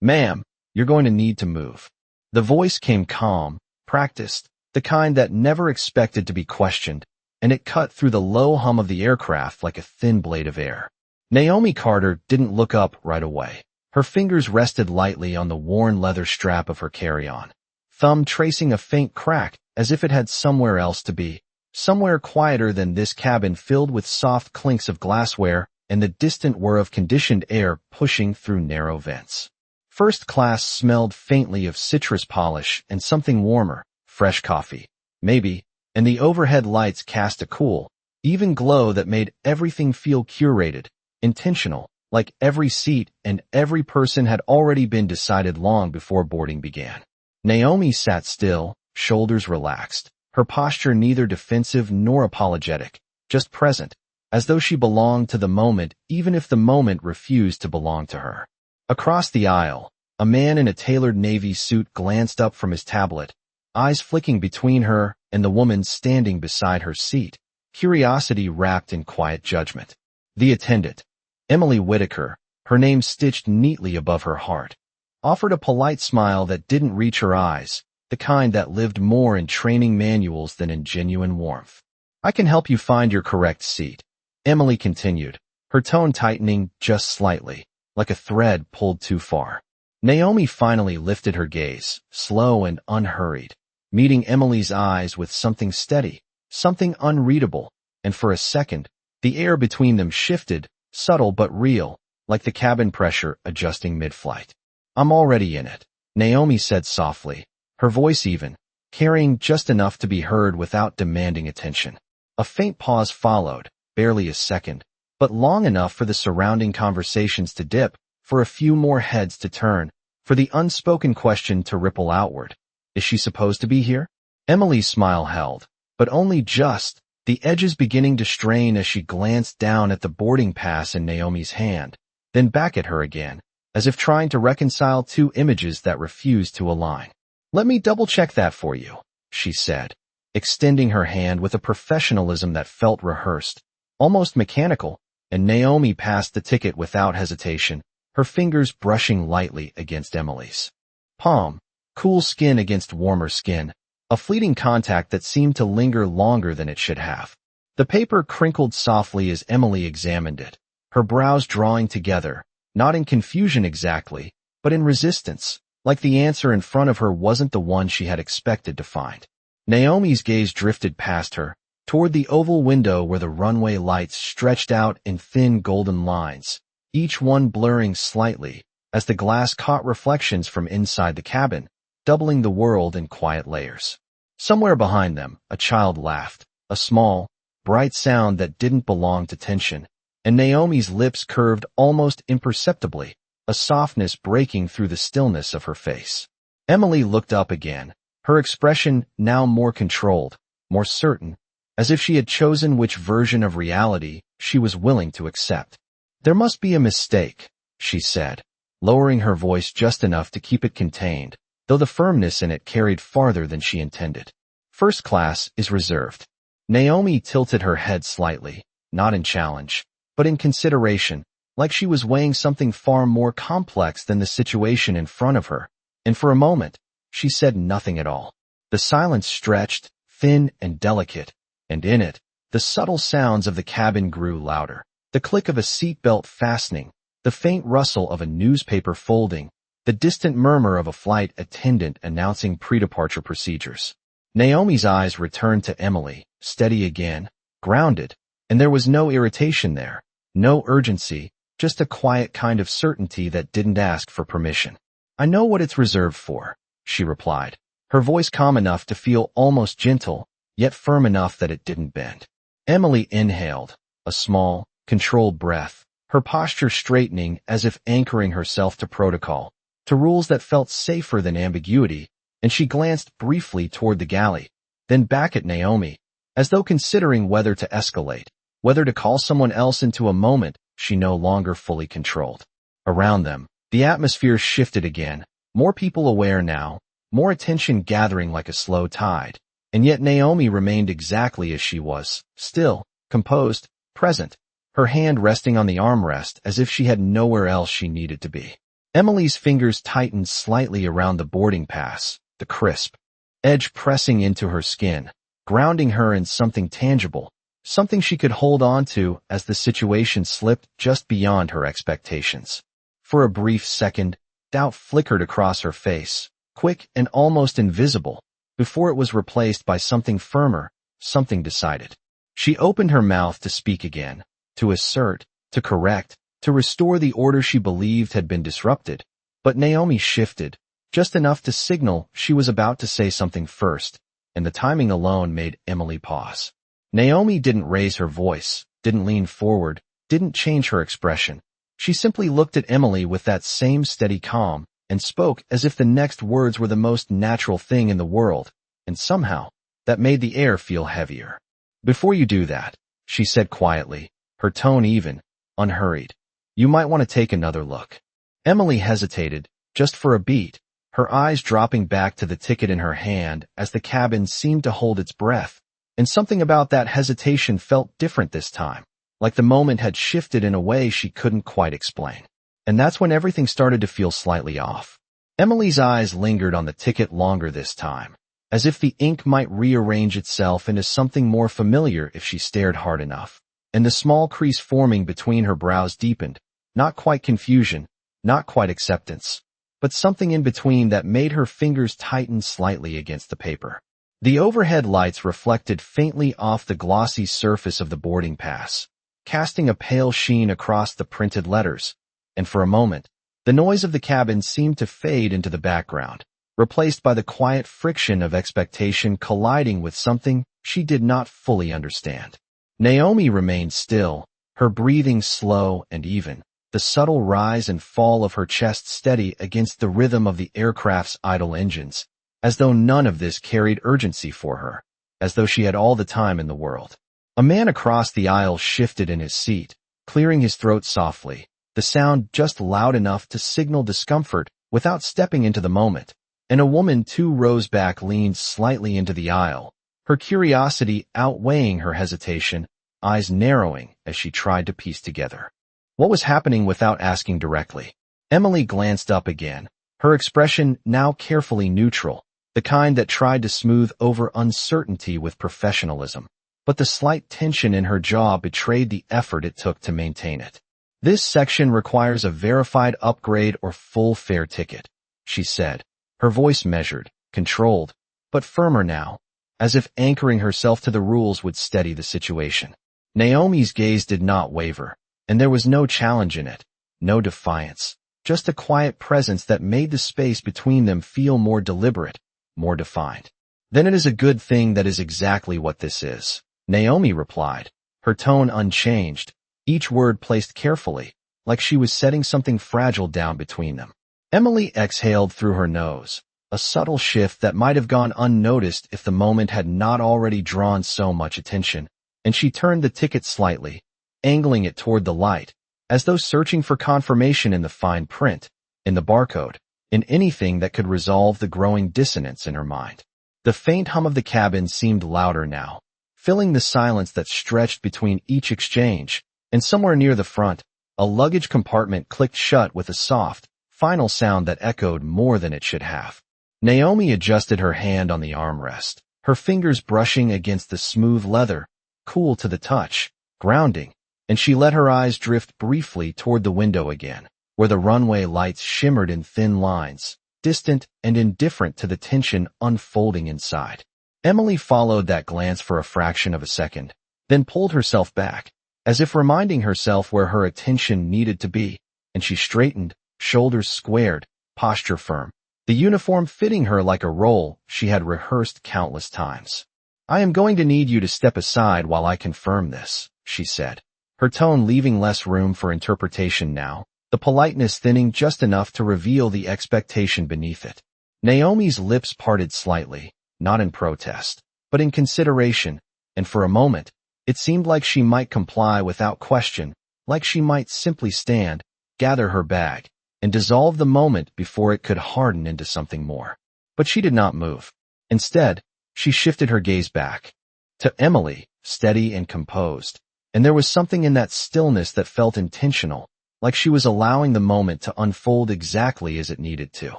"Ma'am, you're going to need to move." The voice came calm, practiced, the kind that never expected to be questioned, and it cut through the low hum of the aircraft like a thin blade of air. Naomi Carter didn't look up right away. Her fingers rested lightly on the worn leather strap of her carry-on, thumb tracing a faint crack as if it had somewhere else to be, somewhere quieter than this cabin filled with soft clinks of glassware and the distant whir of conditioned air pushing through narrow vents. First class smelled faintly of citrus polish and something warmer, fresh coffee, maybe, and the overhead lights cast a cool, even glow that made everything feel curated, intentional, like every seat and every person had already been decided long before boarding began. Naomi sat still, shoulders relaxed, her posture neither defensive nor apologetic, just present, as though she belonged to the moment even if the moment refused to belong to her. Across the aisle, a man in a tailored navy suit glanced up from his tablet, eyes flicking between her and the woman standing beside her seat, curiosity wrapped in quiet judgment. The attendant, Emily Whitaker, her name stitched neatly above her heart, offered a polite smile that didn't reach her eyes, the kind that lived more in training manuals than in genuine warmth. "I can help you find your correct seat," Emily continued, her tone tightening just slightly, like a thread pulled too far. Naomi finally lifted her gaze, slow and unhurried, meeting Emily's eyes with something steady, something unreadable, and for a second, the air between them shifted, subtle but real, like the cabin pressure adjusting mid-flight. "I'm already in it," Naomi said softly, her voice even, carrying just enough to be heard without demanding attention. A faint pause followed, barely a second, but long enough for the surrounding conversations to dip, for a few more heads to turn, for the unspoken question to ripple outward. "Is she supposed to be here?" Emily's smile held, but only just, the edges beginning to strain as she glanced down at the boarding pass in Naomi's hand, then back at her again, as if trying to reconcile two images that refused to align. "Let me double-check that for you," she said, extending her hand with a professionalism that felt rehearsed, almost mechanical, and Naomi passed the ticket without hesitation, her fingers brushing lightly against Emily's palm, cool skin against warmer skin, a fleeting contact that seemed to linger longer than it should have. The paper crinkled softly as Emily examined it, her brows drawing together, not in confusion exactly, but in resistance, like the answer in front of her wasn't the one she had expected to find. Naomi's gaze drifted past her, toward the oval window where the runway lights stretched out in thin golden lines, each one blurring slightly, as the glass caught reflections from inside the cabin, doubling the world in quiet layers. Somewhere behind them, a child laughed, a small, bright sound that didn't belong to tension, and Naomi's lips curved almost imperceptibly, a softness breaking through the stillness of her face. Emily looked up again, her expression now more controlled, more certain, as if she had chosen which version of reality she was willing to accept. "There must be a mistake," she said, lowering her voice just enough to keep it contained, though the firmness in it carried farther than she intended. "First class is reserved." Naomi tilted her head slightly, not in challenge, but in consideration, like she was weighing something far more complex than the situation in front of her, and for a moment, she said nothing at all. The silence stretched, thin and delicate, and in it, the subtle sounds of the cabin grew louder. The click of a seatbelt fastening, the faint rustle of a newspaper folding, the distant murmur of a flight attendant announcing pre-departure procedures. Naomi's eyes returned to Emily, steady again, grounded, and there was no irritation there, no urgency, just a quiet kind of certainty that didn't ask for permission. "I know what it's reserved for," she replied, her voice calm enough to feel almost gentle, yet firm enough that it didn't bend. Emily inhaled, a small, controlled breath, her posture straightening as if anchoring herself to protocol, to rules that felt safer than ambiguity, and she glanced briefly toward the galley, then back at Naomi, as though considering whether to escalate, whether to call someone else into a moment she no longer fully controlled. Around them, the atmosphere shifted again, more people aware now, more attention gathering like a slow tide, and yet Naomi remained exactly as she was, still, composed, present, her hand resting on the armrest as if she had nowhere else she needed to be. Emily's fingers tightened slightly around the boarding pass, the crisp edge pressing into her skin, grounding her in something tangible, something she could hold on to as the situation slipped just beyond her expectations. For a brief second, doubt flickered across her face, quick and almost invisible, before it was replaced by something firmer, something decided. She opened her mouth to speak again, to assert, to correct, to restore the order she believed had been disrupted. But Naomi shifted, just enough to signal she was about to say something first, and the timing alone made Emily pause. Naomi didn't raise her voice, didn't lean forward, didn't change her expression. She simply looked at Emily with that same steady calm, and spoke as if the next words were the most natural thing in the world, and somehow, that made the air feel heavier. "Before you do that," she said quietly, her tone even, unhurried, "you might want to take another look." Emily hesitated, just for a beat, her eyes dropping back to the ticket in her hand as the cabin seemed to hold its breath, and something about that hesitation felt different this time, like the moment had shifted in a way she couldn't quite explain. And that's when everything started to feel slightly off. Emily's eyes lingered on the ticket longer this time, as if the ink might rearrange itself into something more familiar if she stared hard enough. And the small crease forming between her brows deepened, not quite confusion, not quite acceptance, but something in between that made her fingers tighten slightly against the paper. The overhead lights reflected faintly off the glossy surface of the boarding pass, casting a pale sheen across the printed letters, and for a moment, the noise of the cabin seemed to fade into the background, replaced by the quiet friction of expectation colliding with something she did not fully understand. Naomi remained still, her breathing slow and even, the subtle rise and fall of her chest steady against the rhythm of the aircraft's idle engines, as though none of this carried urgency for her, as though she had all the time in the world. A man across the aisle shifted in his seat, clearing his throat softly, the sound just loud enough to signal discomfort without stepping into the moment, and a woman 2 rows back leaned slightly into the aisle, her curiosity outweighing her hesitation, eyes narrowing as she tried to piece together what was happening without asking directly. Emily glanced up again, her expression now carefully neutral, the kind that tried to smooth over uncertainty with professionalism, but the slight tension in her jaw betrayed the effort it took to maintain it. "This section requires a verified upgrade or full fare ticket," she said, her voice measured, controlled, but firmer now, as if anchoring herself to the rules would steady the situation. Naomi's gaze did not waver, and there was no challenge in it, no defiance, just a quiet presence that made the space between them feel more deliberate, more defined. "Then it is a good thing that is exactly what this is," Naomi replied, her tone unchanged, each word placed carefully, like she was setting something fragile down between them. Emily exhaled through her nose, a subtle shift that might have gone unnoticed if the moment had not already drawn so much attention, and she turned the ticket slightly, angling it toward the light, as though searching for confirmation in the fine print, in the barcode, in anything that could resolve the growing dissonance in her mind. The faint hum of the cabin seemed louder now, filling the silence that stretched between each exchange, and somewhere near the front, a luggage compartment clicked shut with a soft, final sound that echoed more than it should have. Naomi adjusted her hand on the armrest, her fingers brushing against the smooth leather, cool to the touch, grounding, and she let her eyes drift briefly toward the window again, where the runway lights shimmered in thin lines, distant and indifferent to the tension unfolding inside. Emily followed that glance for a fraction of a second, then pulled herself back, as if reminding herself where her attention needed to be, and she straightened, shoulders squared, posture firm, the uniform fitting her like a role she had rehearsed countless times. "I am going to need you to step aside while I confirm this," she said, her tone leaving less room for interpretation now, the politeness thinning just enough to reveal the expectation beneath it. Naomi's lips parted slightly, not in protest, but in consideration, and for a moment, it seemed like she might comply without question, like she might simply stand, gather her bag, and dissolve the moment before it could harden into something more. But she did not move. Instead, she shifted her gaze back to Emily, steady and composed, and there was something in that stillness that felt intentional, like she was allowing the moment to unfold exactly as it needed to.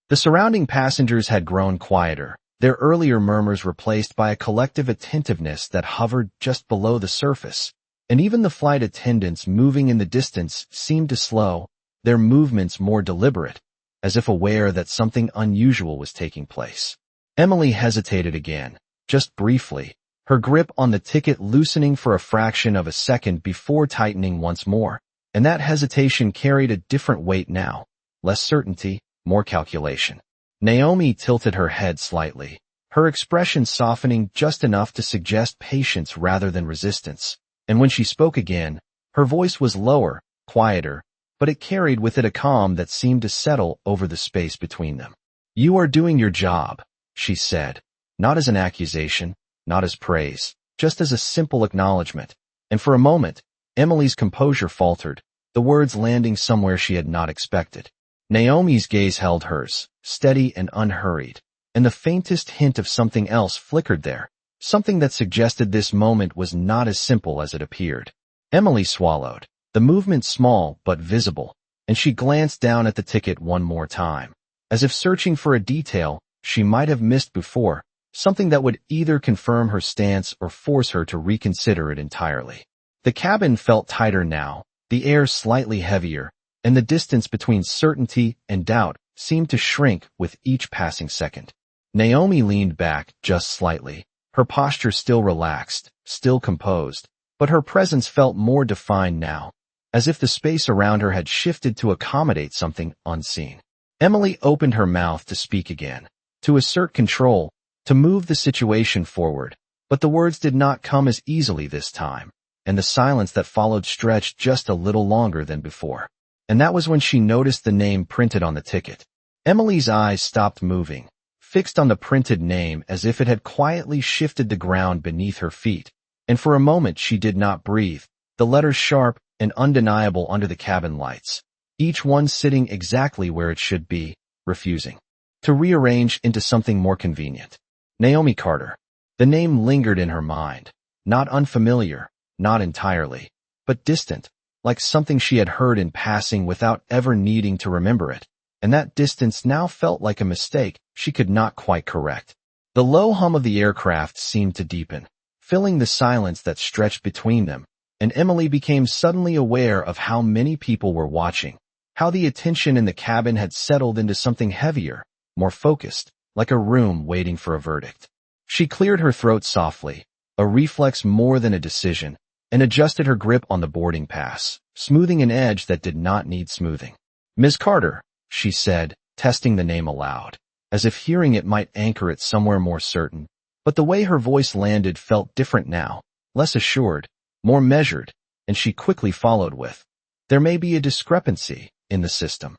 The surrounding passengers had grown quieter, their earlier murmurs replaced by a collective attentiveness that hovered just below the surface, and even the flight attendants moving in the distance seemed to slow, their movements more deliberate, as if aware that something unusual was taking place. Emily hesitated again, just briefly, her grip on the ticket loosening for a fraction of a second before tightening once more, and that hesitation carried a different weight now, less certainty, more calculation. Naomi tilted her head slightly, her expression softening just enough to suggest patience rather than resistance, and when she spoke again, her voice was lower, quieter, but it carried with it a calm that seemed to settle over the space between them. "You are doing your job," she said, not as an accusation, not as praise, just as a simple acknowledgement, and for a moment, Emily's composure faltered, the words landing somewhere she had not expected. Naomi's gaze held hers, steady and unhurried, and the faintest hint of something else flickered there, something that suggested this moment was not as simple as it appeared. Emily swallowed, the movement small but visible, and she glanced down at the ticket one more time, as if searching for a detail she might have missed before, something that would either confirm her stance or force her to reconsider it entirely. The cabin felt tighter now, the air slightly heavier, and the distance between certainty and doubt seemed to shrink with each passing second. Naomi leaned back just slightly, her posture still relaxed, still composed, but her presence felt more defined now, as if the space around her had shifted to accommodate something unseen. Emily opened her mouth to speak again, to assert control, to move the situation forward, but the words did not come as easily this time, and the silence that followed stretched just a little longer than before. And that was when she noticed the name printed on the ticket. Emily's eyes stopped moving, fixed on the printed name as if it had quietly shifted the ground beneath her feet, and for a moment she did not breathe, the letters sharp and undeniable under the cabin lights, each one sitting exactly where it should be, refusing to rearrange into something more convenient. Naomi Carter. The name lingered in her mind, not unfamiliar, not entirely, but distant, like something she had heard in passing without ever needing to remember it, and that distance now felt like a mistake she could not quite correct. The low hum of the aircraft seemed to deepen, filling the silence that stretched between them, and Emily became suddenly aware of how many people were watching, how the attention in the cabin had settled into something heavier, more focused, like a room waiting for a verdict. She cleared her throat softly, a reflex more than a decision, and adjusted her grip on the boarding pass, smoothing an edge that did not need smoothing. "Ms. Carter," she said, testing the name aloud, as if hearing it might anchor it somewhere more certain, but the way her voice landed felt different now, less assured, more measured, and she quickly followed with, "There may be a discrepancy in the system."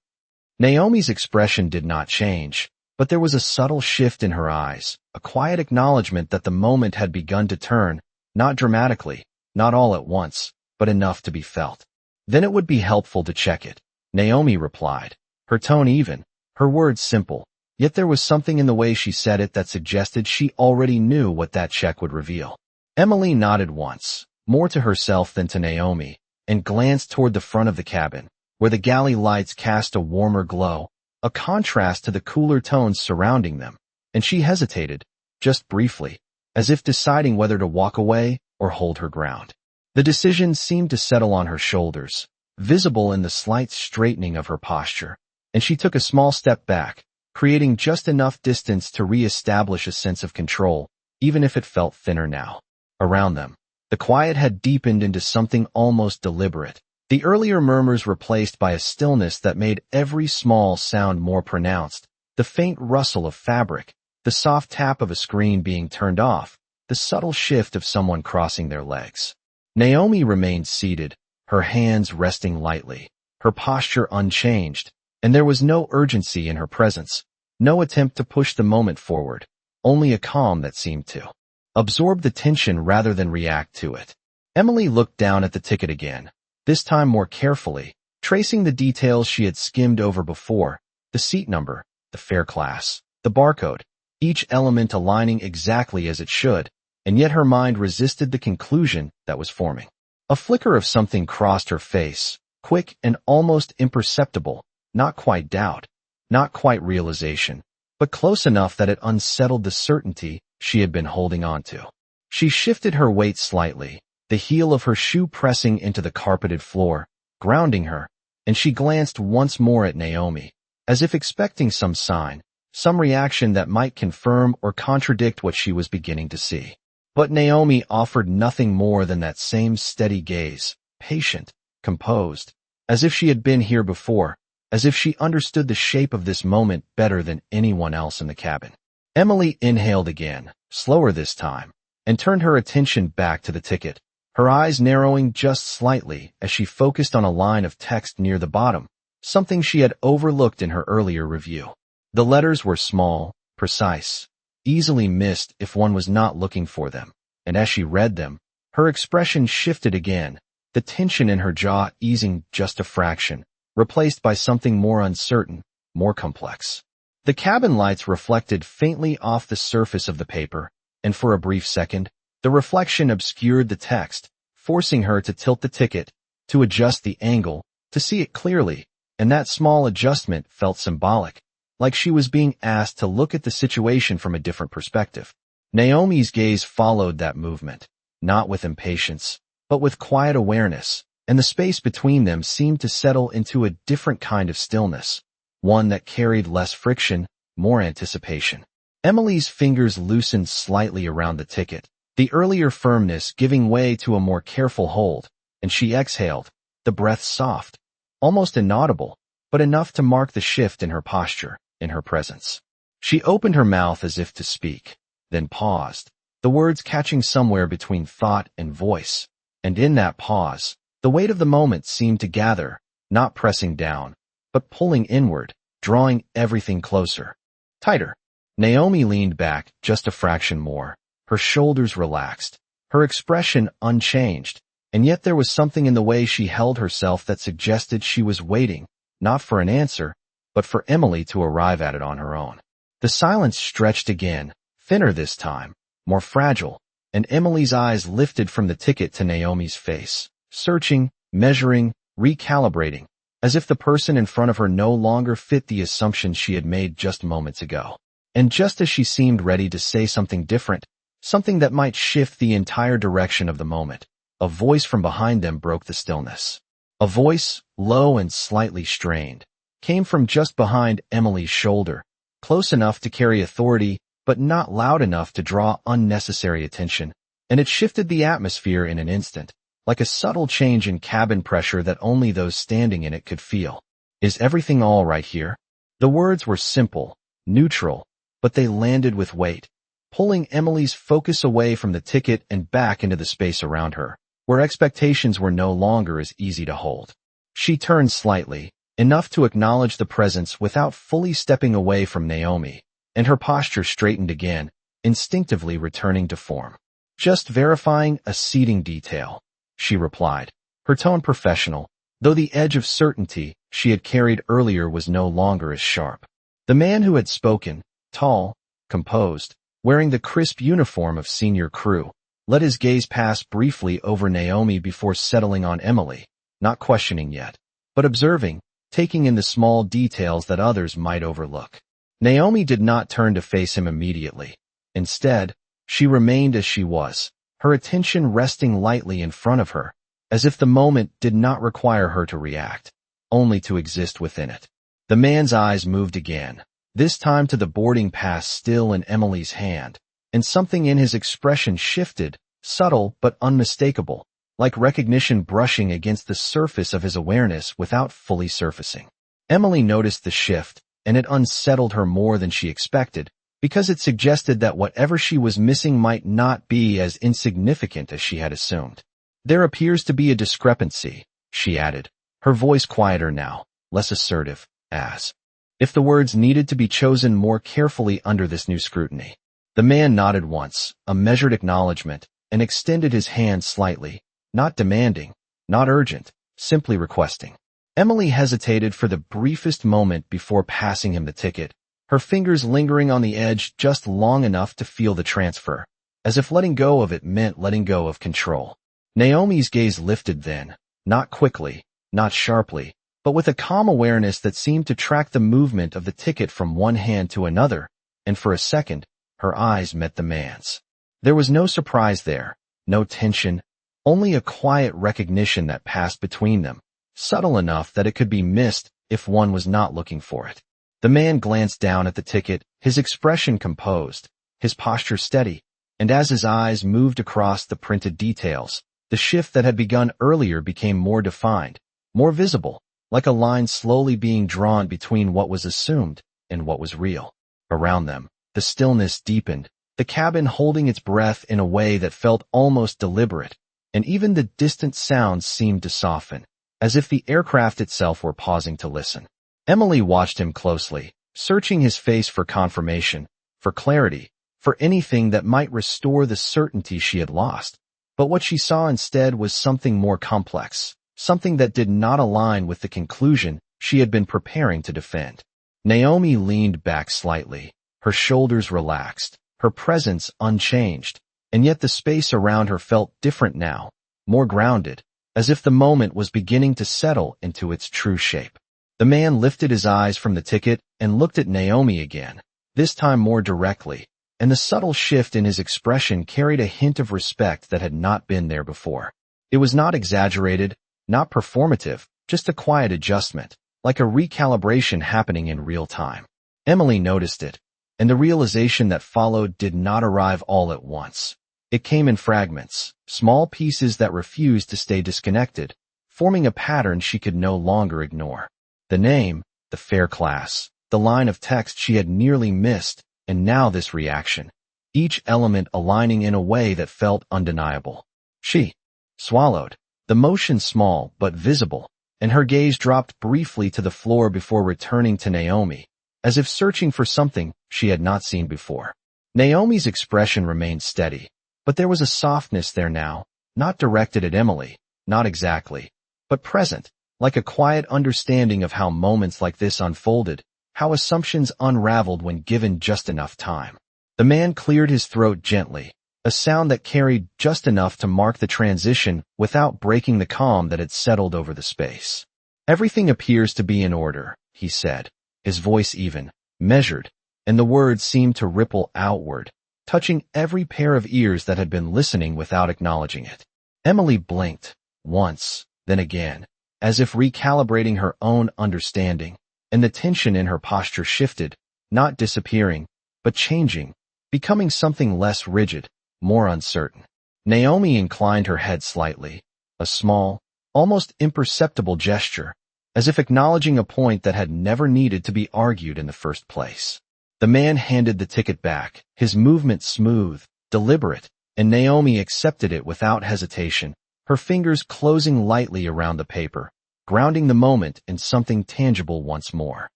Naomi's expression did not change, but there was a subtle shift in her eyes, a quiet acknowledgement that the moment had begun to turn, not dramatically, not all at once, but enough to be felt. "Then it would be helpful to check it," Naomi replied, her tone even, her words simple, yet there was something in the way she said it that suggested she already knew what that check would reveal. Emily nodded once, more to herself than to Naomi, and glanced toward the front of the cabin, where the galley lights cast a warmer glow, a contrast to the cooler tones surrounding them, and she hesitated, just briefly, as if deciding whether to walk away or hold her ground. The decision seemed to settle on her shoulders, visible in the slight straightening of her posture, and she took a small step back, creating just enough distance to re-establish a sense of control, even if it felt thinner now. Around them, the quiet had deepened into something almost deliberate, the earlier murmurs replaced by a stillness that made every small sound more pronounced, the faint rustle of fabric, the soft tap of a screen being turned off, the subtle shift of someone crossing their legs. Naomi remained seated, her hands resting lightly, her posture unchanged, and there was no urgency in her presence, no attempt to push the moment forward, only a calm that seemed to absorb the tension rather than react to it. Emily looked down at the ticket again, this time more carefully, tracing the details she had skimmed over before, the seat number, the fare class, the barcode, each element aligning exactly as it should, and yet her mind resisted the conclusion that was forming. A flicker of something crossed her face, quick and almost imperceptible, not quite doubt, not quite realization, but close enough that it unsettled the certainty she had been holding on to. She shifted her weight slightly, the heel of her shoe pressing into the carpeted floor, grounding her, and she glanced once more at Naomi, as if expecting some sign, some reaction that might confirm or contradict what she was beginning to see. But Naomi offered nothing more than that same steady gaze, patient, composed, as if she had been here before, as if she understood the shape of this moment better than anyone else in the cabin. Emily inhaled again, slower this time, and turned her attention back to the ticket, her eyes narrowing just slightly as she focused on a line of text near the bottom, something she had overlooked in her earlier review. The letters were small, precise, easily missed if one was not looking for them, and as she read them, her expression shifted again, the tension in her jaw easing just a fraction, replaced by something more uncertain, more complex. The cabin lights reflected faintly off the surface of the paper, and for a brief second, the reflection obscured the text, forcing her to tilt the ticket, to adjust the angle, to see it clearly, and that small adjustment felt symbolic, like she was being asked to look at the situation from a different perspective. Naomi's gaze followed that movement, not with impatience, but with quiet awareness, and the space between them seemed to settle into a different kind of stillness, one that carried less friction, more anticipation. Emily's fingers loosened slightly around the ticket, the earlier firmness giving way to a more careful hold, and she exhaled, the breath soft, almost inaudible, but enough to mark the shift in her posture, in her presence. She opened her mouth as if to speak, then paused, the words catching somewhere between thought and voice, and in that pause, the weight of the moment seemed to gather, not pressing down, but pulling inward, drawing everything closer, tighter. Naomi leaned back just a fraction more, her shoulders relaxed, her expression unchanged, and yet there was something in the way she held herself that suggested she was waiting, not for an answer, but for Emily to arrive at it on her own. The silence stretched again, thinner this time, more fragile, and Emily's eyes lifted from the ticket to Naomi's face, searching, measuring, recalibrating, as if the person in front of her no longer fit the assumptions she had made just moments ago. And just as she seemed ready to say something different, something that might shift the entire direction of the moment, a voice from behind them broke the stillness. A voice, low and slightly strained, came from just behind Emily's shoulder, close enough to carry authority, but not loud enough to draw unnecessary attention, and it shifted the atmosphere in an instant, like a subtle change in cabin pressure that only those standing in it could feel. "Is everything all right here?" The words were simple, neutral, but they landed with weight, pulling Emily's focus away from the ticket and back into the space around her, where expectations were no longer as easy to hold. She turned slightly, enough to acknowledge the presence without fully stepping away from Naomi, and her posture straightened again, instinctively returning to form. "Just verifying a seating detail," she replied, her tone professional, though the edge of certainty she had carried earlier was no longer as sharp. The man who had spoken, tall, composed, wearing the crisp uniform of senior crew, let his gaze pass briefly over Naomi before settling on Emily, not questioning yet, but observing, taking in the small details that others might overlook. Naomi did not turn to face him immediately. Instead, she remained as she was, her attention resting lightly in front of her, as if the moment did not require her to react, only to exist within it. The man's eyes moved again, this time to the boarding pass still in Emily's hand, and something in his expression shifted, subtle but unmistakable, like recognition brushing against the surface of his awareness without fully surfacing. Emily noticed the shift, and it unsettled her more than she expected, because it suggested that whatever she was missing might not be as insignificant as she had assumed. "There appears to be a discrepancy," she added, her voice quieter now, less assertive, as if the words needed to be chosen more carefully under this new scrutiny. The man nodded once, a measured acknowledgement, and extended his hand slightly, not demanding, not urgent, simply requesting. Emily hesitated for the briefest moment before passing him the ticket, her fingers lingering on the edge just long enough to feel the transfer, as if letting go of it meant letting go of control. Naomi's gaze lifted then, not quickly, not sharply, but with a calm awareness that seemed to track the movement of the ticket from one hand to another, and for a second, her eyes met the man's. There was no surprise there, no tension, only a quiet recognition that passed between them, subtle enough that it could be missed if one was not looking for it. The man glanced down at the ticket, his expression composed, his posture steady, and as his eyes moved across the printed details, the shift that had begun earlier became more defined, more visible, like a line slowly being drawn between what was assumed and what was real. Around them, the stillness deepened, the cabin holding its breath in a way that felt almost deliberate, and even the distant sounds seemed to soften, as if the aircraft itself were pausing to listen. Emily watched him closely, searching his face for confirmation, for clarity, for anything that might restore the certainty she had lost. But what she saw instead was something more complex, something that did not align with the conclusion she had been preparing to defend. Naomi leaned back slightly, her shoulders relaxed, her presence unchanged, and yet the space around her felt different now, more grounded, as if the moment was beginning to settle into its true shape. The man lifted his eyes from the ticket and looked at Naomi again, this time more directly, and the subtle shift in his expression carried a hint of respect that had not been there before. It was not exaggerated, not performative, just a quiet adjustment, like a recalibration happening in real time. Emily noticed it, and the realization that followed did not arrive all at once. It came in fragments, small pieces that refused to stay disconnected, forming a pattern she could no longer ignore. The name, the fair class, the line of text she had nearly missed, and now this reaction, each element aligning in a way that felt undeniable. She swallowed, the motion small but visible, and her gaze dropped briefly to the floor before returning to Naomi, as if searching for something she had not seen before. Naomi's expression remained steady, but there was a softness there now, not directed at Emily, not exactly, but present, like a quiet understanding of how moments like this unfolded, how assumptions unraveled when given just enough time. The man cleared his throat gently, a sound that carried just enough to mark the transition without breaking the calm that had settled over the space. "Everything appears to be in order," he said, his voice even, measured, and the words seemed to ripple outward, touching every pair of ears that had been listening without acknowledging it. Emily blinked, once, then again, as if recalibrating her own understanding, and the tension in her posture shifted, not disappearing, but changing, becoming something less rigid, more uncertain. Naomi inclined her head slightly, a small, almost imperceptible gesture, as if acknowledging a point that had never needed to be argued in the first place. The man handed the ticket back, his movement smooth, deliberate, and Naomi accepted it without hesitation, her fingers closing lightly around the paper, grounding the moment in something tangible once more.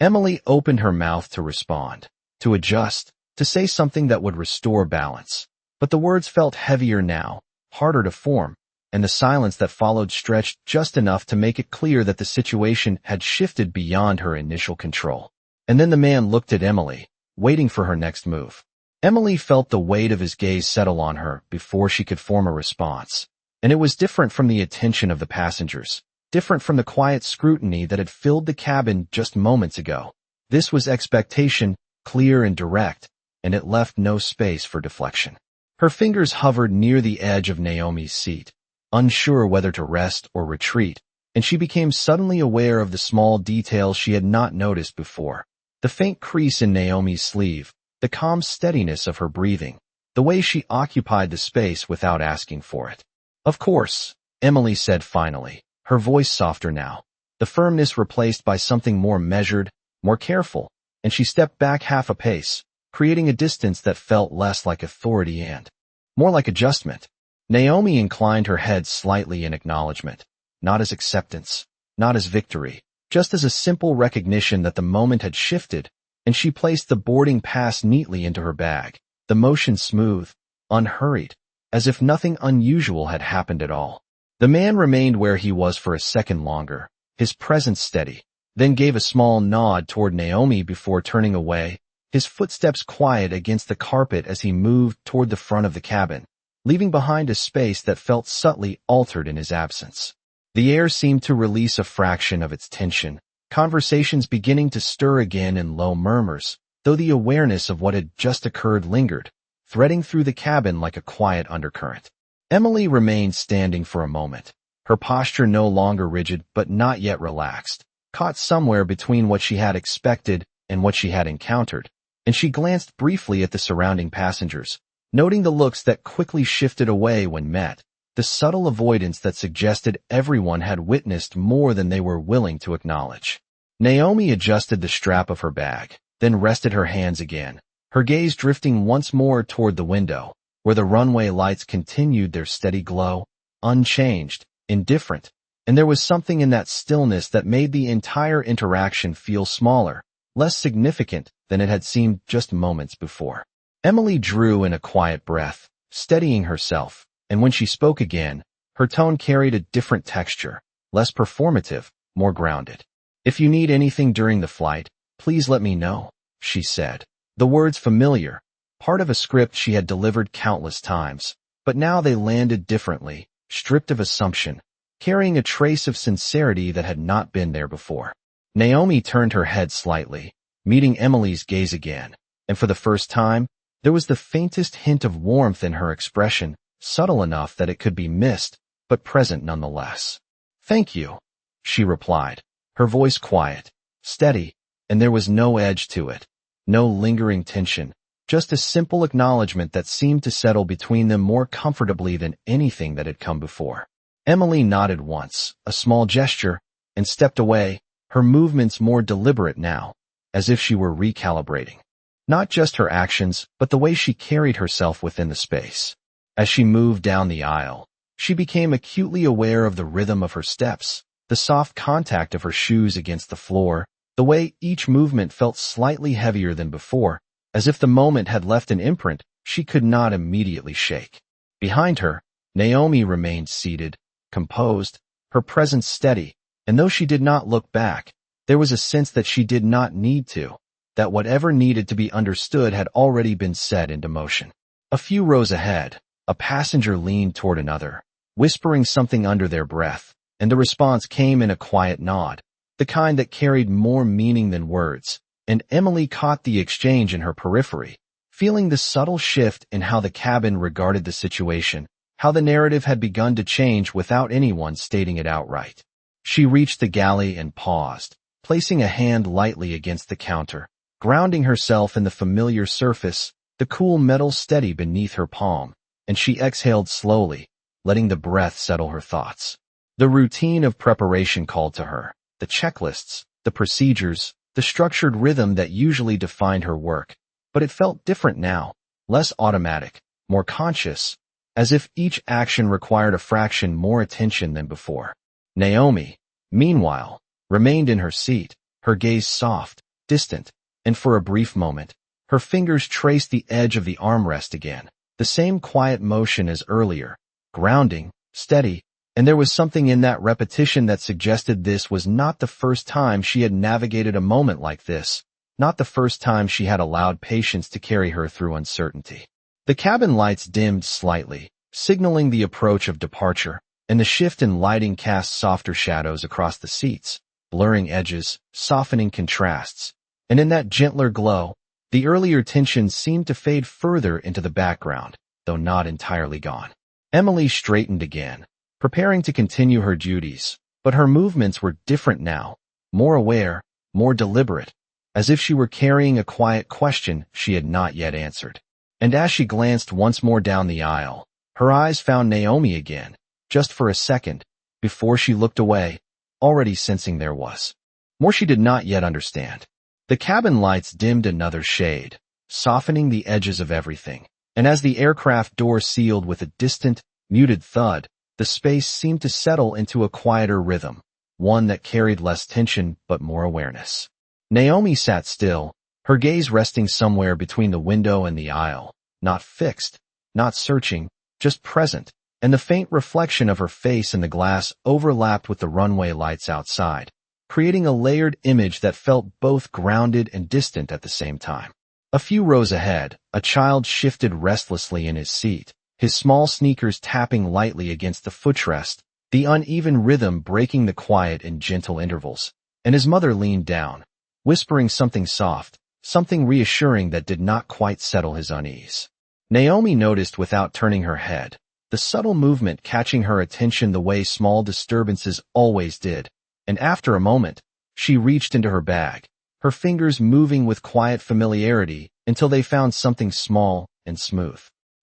Emily opened her mouth to respond, to adjust, to say something that would restore balance. But the words felt heavier now, harder to form, and the silence that followed stretched just enough to make it clear that the situation had shifted beyond her initial control. And then the man looked at Emily, waiting for her next move. Emily felt the weight of his gaze settle on her before she could form a response, and it was different from the attention of the passengers, different from the quiet scrutiny that had filled the cabin just moments ago. This was expectation, clear and direct, and it left no space for deflection. Her fingers hovered near the edge of Naomi's seat, unsure whether to rest or retreat, and she became suddenly aware of the small details she had not noticed before. The faint crease in Naomi's sleeve, the calm steadiness of her breathing, the way she occupied the space without asking for it. "Of course," Emily said finally, her voice softer now, the firmness replaced by something more measured, more careful, and she stepped back half a pace, creating a distance that felt less like authority and more like adjustment. Naomi inclined her head slightly in acknowledgement, not as acceptance, not as victory, just as a simple recognition that the moment had shifted, and she placed the boarding pass neatly into her bag, the motion smooth, unhurried, as if nothing unusual had happened at all. The man remained where he was for a second longer, his presence steady, then gave a small nod toward Naomi before turning away, his footsteps quiet against the carpet as he moved toward the front of the cabin, leaving behind a space that felt subtly altered in his absence. The air seemed to release a fraction of its tension, conversations beginning to stir again in low murmurs, though the awareness of what had just occurred lingered, threading through the cabin like a quiet undercurrent. Emily remained standing for a moment, her posture no longer rigid but not yet relaxed, caught somewhere between what she had expected and what she had encountered, and she glanced briefly at the surrounding passengers, noting the looks that quickly shifted away when met, the subtle avoidance that suggested everyone had witnessed more than they were willing to acknowledge. Naomi adjusted the strap of her bag, then rested her hands again, her gaze drifting once more toward the window, where the runway lights continued their steady glow, unchanged, indifferent, and there was something in that stillness that made the entire interaction feel smaller, less significant than it had seemed just moments before. Emily drew in a quiet breath, steadying herself, and when she spoke again, her tone carried a different texture, less performative, more grounded. "If you need anything during the flight, please let me know," she said. The words familiar, part of a script she had delivered countless times, but now they landed differently, stripped of assumption, carrying a trace of sincerity that had not been there before. Naomi turned her head slightly, meeting Emily's gaze again, and for the first time, there was the faintest hint of warmth in her expression, subtle enough that it could be missed, but present nonetheless. "Thank you," she replied, her voice quiet, steady, and there was no edge to it, no lingering tension, just a simple acknowledgement that seemed to settle between them more comfortably than anything that had come before. Emily nodded once, a small gesture, and stepped away, her movements more deliberate now, as if she were recalibrating. Not just her actions, but the way she carried herself within the space. As she moved down the aisle, she became acutely aware of the rhythm of her steps, the soft contact of her shoes against the floor, the way each movement felt slightly heavier than before, as if the moment had left an imprint she could not immediately shake. Behind her, Naomi remained seated, composed, her presence steady, and though she did not look back, there was a sense that she did not need to, that whatever needed to be understood had already been set into motion. A few rows ahead, a passenger leaned toward another, whispering something under their breath, and the response came in a quiet nod, the kind that carried more meaning than words, and Emily caught the exchange in her periphery, feeling the subtle shift in how the cabin regarded the situation, how the narrative had begun to change without anyone stating it outright. She reached the galley and paused, placing a hand lightly against the counter, grounding herself in the familiar surface, the cool metal steady beneath her palm, and she exhaled slowly, letting the breath settle her thoughts. The routine of preparation called to her, the checklists, the procedures, the structured rhythm that usually defined her work, but it felt different now, less automatic, more conscious, as if each action required a fraction more attention than before. Naomi, meanwhile, remained in her seat, her gaze soft, distant, and for a brief moment, her fingers traced the edge of the armrest again, the same quiet motion as earlier, grounding, steady, and there was something in that repetition that suggested this was not the first time she had navigated a moment like this, not the first time she had allowed patience to carry her through uncertainty. The cabin lights dimmed slightly, signaling the approach of departure, and the shift in lighting cast softer shadows across the seats, blurring edges, softening contrasts, and in that gentler glow, the earlier tension seemed to fade further into the background, though not entirely gone. Emily straightened again, preparing to continue her duties, but her movements were different now, more aware, more deliberate, as if she were carrying a quiet question she had not yet answered. And as she glanced once more down the aisle, her eyes found Naomi again, just for a second, before she looked away, already sensing there was more she did not yet understand. The cabin lights dimmed another shade, softening the edges of everything, and as the aircraft door sealed with a distant, muted thud, the space seemed to settle into a quieter rhythm, one that carried less tension but more awareness. Naomi sat still, her gaze resting somewhere between the window and the aisle, not fixed, not searching, just present, and the faint reflection of her face in the glass overlapped with the runway lights outside, creating a layered image that felt both grounded and distant at the same time. A few rows ahead, a child shifted restlessly in his seat, his small sneakers tapping lightly against the footrest, the uneven rhythm breaking the quiet in gentle intervals, and his mother leaned down, whispering something soft, something reassuring that did not quite settle his unease. Naomi noticed without turning her head, the subtle movement catching her attention the way small disturbances always did, and after a moment, she reached into her bag, her fingers moving with quiet familiarity until they found something small and smooth.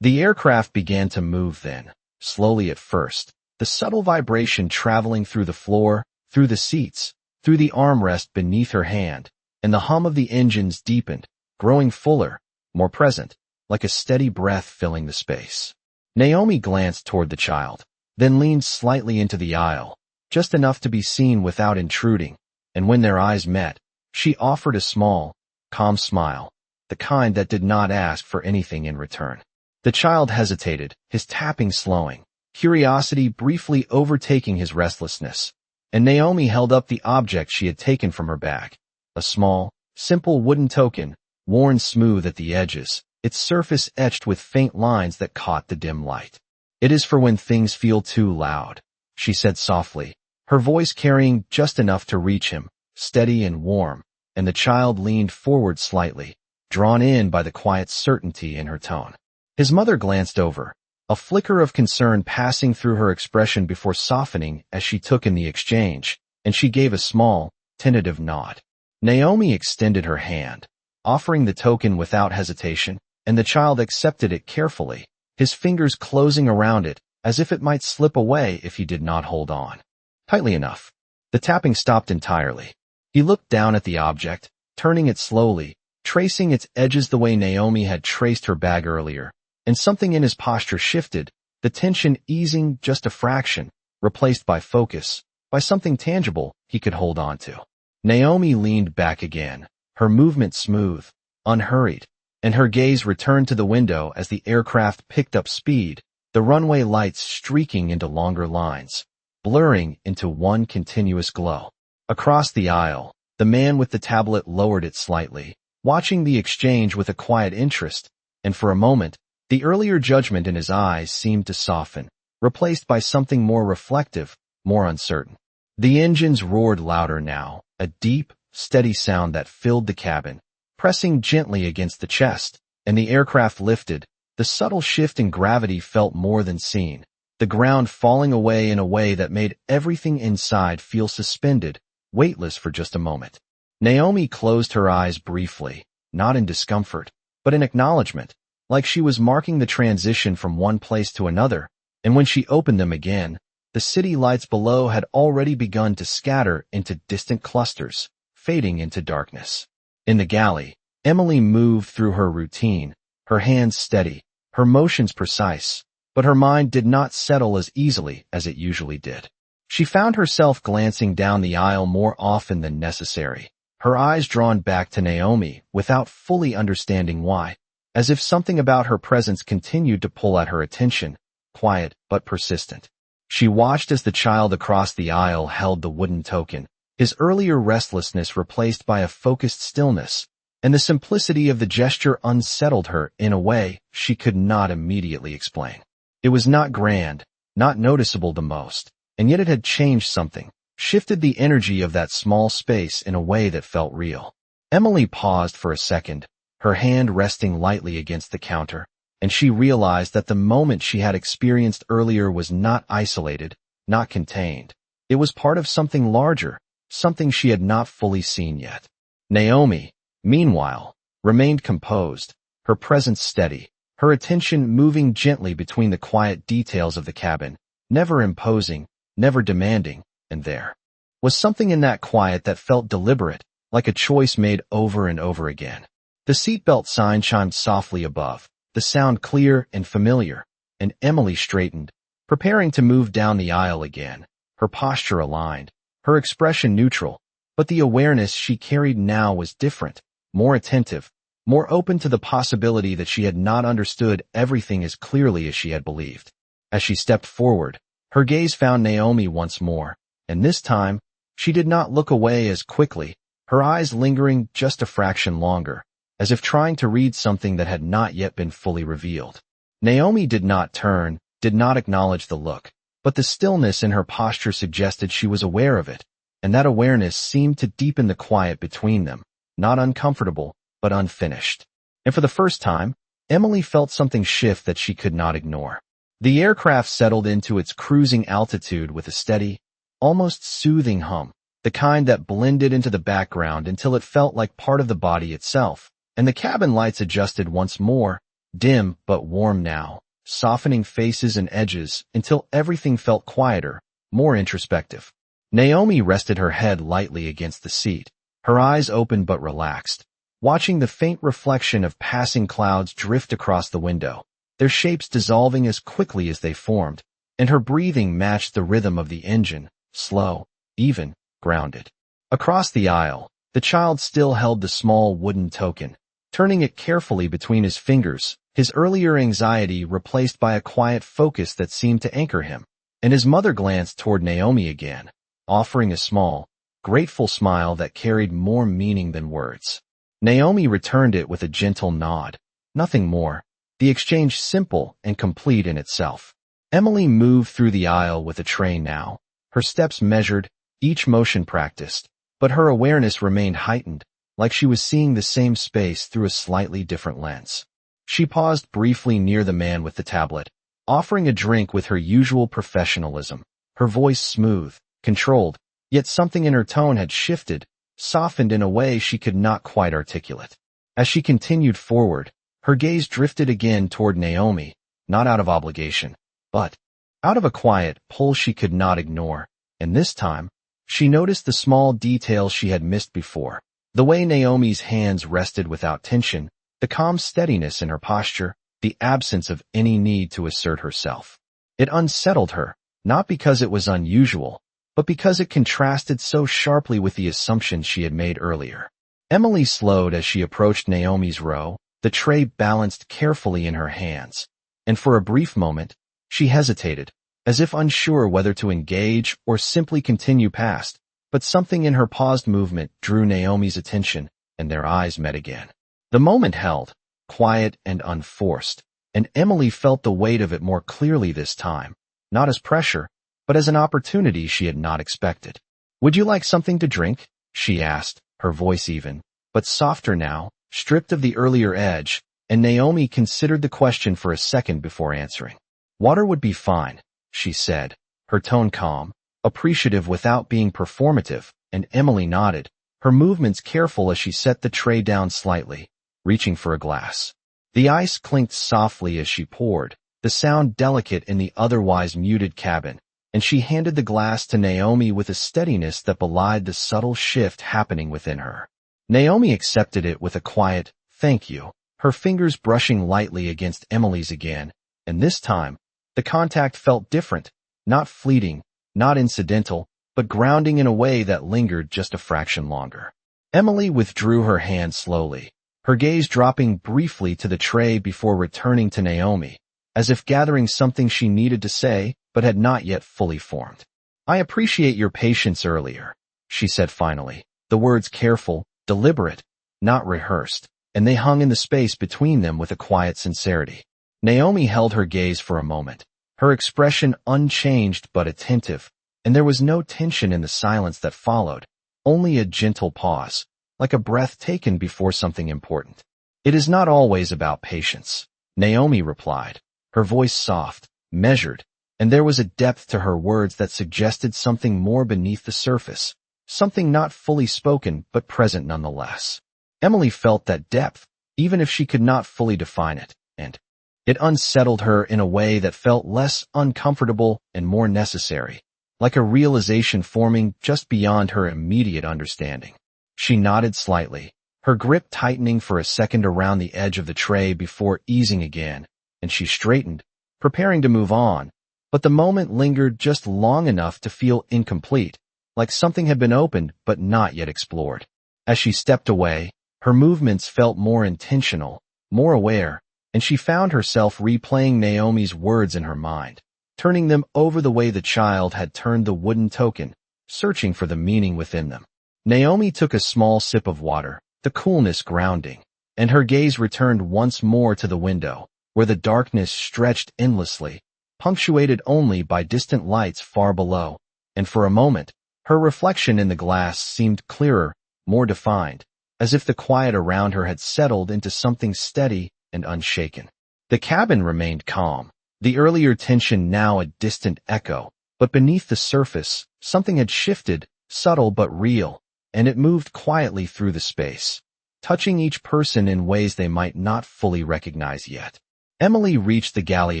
The aircraft began to move then, slowly at first, the subtle vibration traveling through the floor, through the seats, through the armrest beneath her hand, and the hum of the engines deepened, growing fuller, more present, like a steady breath filling the space. Naomi glanced toward the child, then leaned slightly into the aisle, just enough to be seen without intruding, and when their eyes met, she offered a small, calm smile, the kind that did not ask for anything in return. The child hesitated, his tapping slowing, curiosity briefly overtaking his restlessness, and Naomi held up the object she had taken from her bag, a small, simple wooden token, worn smooth at the edges, its surface etched with faint lines that caught the dim light. "It is for when things feel too loud," she said softly, her voice carrying just enough to reach him, steady and warm, and the child leaned forward slightly, drawn in by the quiet certainty in her tone. His mother glanced over, a flicker of concern passing through her expression before softening as she took in the exchange, and she gave a small, tentative nod. Naomi extended her hand, offering the token without hesitation, and the child accepted it carefully, his fingers closing around it as if it might slip away if he did not hold on tightly enough. The tapping stopped entirely. He looked down at the object, turning it slowly, tracing its edges the way Naomi had traced her bag earlier, and something in his posture shifted, the tension easing just a fraction, replaced by focus, by something tangible he could hold on to. Naomi leaned back again, her movement smooth, unhurried, and her gaze returned to the window as the aircraft picked up speed, the runway lights streaking into longer lines, blurring into one continuous glow. Across the aisle, the man with the tablet lowered it slightly, watching the exchange with a quiet interest, and for a moment, the earlier judgment in his eyes seemed to soften, replaced by something more reflective, more uncertain. The engines roared louder now, a deep, steady sound that filled the cabin, pressing gently against the chest, and the aircraft lifted, the subtle shift in gravity felt more than seen, the ground falling away in a way that made everything inside feel suspended, weightless for just a moment. Naomi closed her eyes briefly, not in discomfort, but in acknowledgement, like she was marking the transition from one place to another, and when she opened them again, the city lights below had already begun to scatter into distant clusters, fading into darkness. In the galley, Emily moved through her routine, her hands steady, her motions precise, but her mind did not settle as easily as it usually did. She found herself glancing down the aisle more often than necessary, her eyes drawn back to Naomi without fully understanding why, as if something about her presence continued to pull at her attention, quiet but persistent. She watched as the child across the aisle held the wooden token, his earlier restlessness replaced by a focused stillness, and the simplicity of the gesture unsettled her in a way she could not immediately explain. It was not grand, not noticeable the most, and yet it had changed something, shifted the energy of that small space in a way that felt real. Emily paused for a second, her hand resting lightly against the counter, and she realized that the moment she had experienced earlier was not isolated, not contained. It was part of something larger, something she had not fully seen yet. Naomi, meanwhile, remained composed, her presence steady, her attention moving gently between the quiet details of the cabin, never imposing, never demanding, and there was something in that quiet that felt deliberate, like a choice made over and over again. The seatbelt sign chimed softly above, the sound clear and familiar, and Emily straightened, preparing to move down the aisle again, her posture aligned, her expression neutral, but the awareness she carried now was different, more attentive, more open to the possibility that she had not understood everything as clearly as she had believed. As she stepped forward, her gaze found Naomi once more, and this time, she did not look away as quickly, her eyes lingering just a fraction longer, as if trying to read something that had not yet been fully revealed. Naomi did not turn, did not acknowledge the look, but the stillness in her posture suggested she was aware of it, and that awareness seemed to deepen the quiet between them, not uncomfortable, but unfinished. And for the first time, Emily felt something shift that she could not ignore. The aircraft settled into its cruising altitude with a steady, almost soothing hum, the kind that blended into the background until it felt like part of the body itself, and the cabin lights adjusted once more, dim but warm now, softening faces and edges until everything felt quieter, more introspective. Naomi rested her head lightly against the seat, her eyes open but relaxed, watching the faint reflection of passing clouds drift across the window, their shapes dissolving as quickly as they formed, and her breathing matched the rhythm of the engine, slow, even, grounded. Across the aisle, the child still held the small wooden token, turning it carefully between his fingers, his earlier anxiety replaced by a quiet focus that seemed to anchor him, and his mother glanced toward Naomi again, offering a small, grateful smile that carried more meaning than words. Naomi returned it with a gentle nod, nothing more, the exchange simple and complete in itself. Emily moved through the aisle with a tray now, her steps measured, each motion practiced, but her awareness remained heightened, like she was seeing the same space through a slightly different lens. She paused briefly near the man with the tablet, offering a drink with her usual professionalism, her voice smooth, controlled, yet something in her tone had shifted, softened in a way she could not quite articulate. As she continued forward, her gaze drifted again toward Naomi, not out of obligation, but out of a quiet pull she could not ignore, and this time, she noticed the small details she had missed before, the way Naomi's hands rested without tension, the calm steadiness in her posture, the absence of any need to assert herself. It unsettled her, not because it was unusual, but because it contrasted so sharply with the assumptions she had made earlier. Emily slowed as she approached Naomi's row, the tray balanced carefully in her hands, and for a brief moment, she hesitated, as if unsure whether to engage or simply continue past, but something in her paused movement drew Naomi's attention, and their eyes met again. The moment held, quiet and unforced, and Emily felt the weight of it more clearly this time, not as pressure, but as an opportunity she had not expected. "Would you like something to drink?" she asked, her voice even, but softer now, stripped of the earlier edge, and Naomi considered the question for a second before answering. "Water would be fine," she said, her tone calm, appreciative without being performative, and Emily nodded, her movements careful as she set the tray down slightly, reaching for a glass. The ice clinked softly as she poured, the sound delicate in the otherwise muted cabin, and she handed the glass to Naomi with a steadiness that belied the subtle shift happening within her. Naomi accepted it with a quiet, "Thank you," her fingers brushing lightly against Emily's again, and this time, the contact felt different, not fleeting, not incidental, but grounding in a way that lingered just a fraction longer. Emily withdrew her hand slowly, her gaze dropping briefly to the tray before returning to Naomi, as if gathering something she needed to say, but had not yet fully formed. "I appreciate your patience earlier," she said finally, the words careful, deliberate, not rehearsed, and they hung in the space between them with a quiet sincerity. Naomi held her gaze for a moment, her expression unchanged but attentive, and there was no tension in the silence that followed, only a gentle pause, like a breath taken before something important. "It is not always about patience," Naomi replied, her voice soft, measured, and there was a depth to her words that suggested something more beneath the surface, something not fully spoken but present nonetheless. Emily felt that depth, even if she could not fully define it, and it unsettled her in a way that felt less uncomfortable and more necessary, like a realization forming just beyond her immediate understanding. She nodded slightly, her grip tightening for a second around the edge of the tray before easing again, and she straightened, preparing to move on, but the moment lingered just long enough to feel incomplete, like something had been opened but not yet explored. As she stepped away, her movements felt more intentional, more aware, and she found herself replaying Naomi's words in her mind, turning them over the way the child had turned the wooden token, searching for the meaning within them. Naomi took a small sip of water, the coolness grounding, and her gaze returned once more to the window, where the darkness stretched endlessly, punctuated only by distant lights far below, and for a moment, her reflection in the glass seemed clearer, more defined, as if the quiet around her had settled into something steady and unshaken. The cabin remained calm, the earlier tension now a distant echo, but beneath the surface, something had shifted, subtle but real, and it moved quietly through the space, touching each person in ways they might not fully recognize yet. Emily reached the galley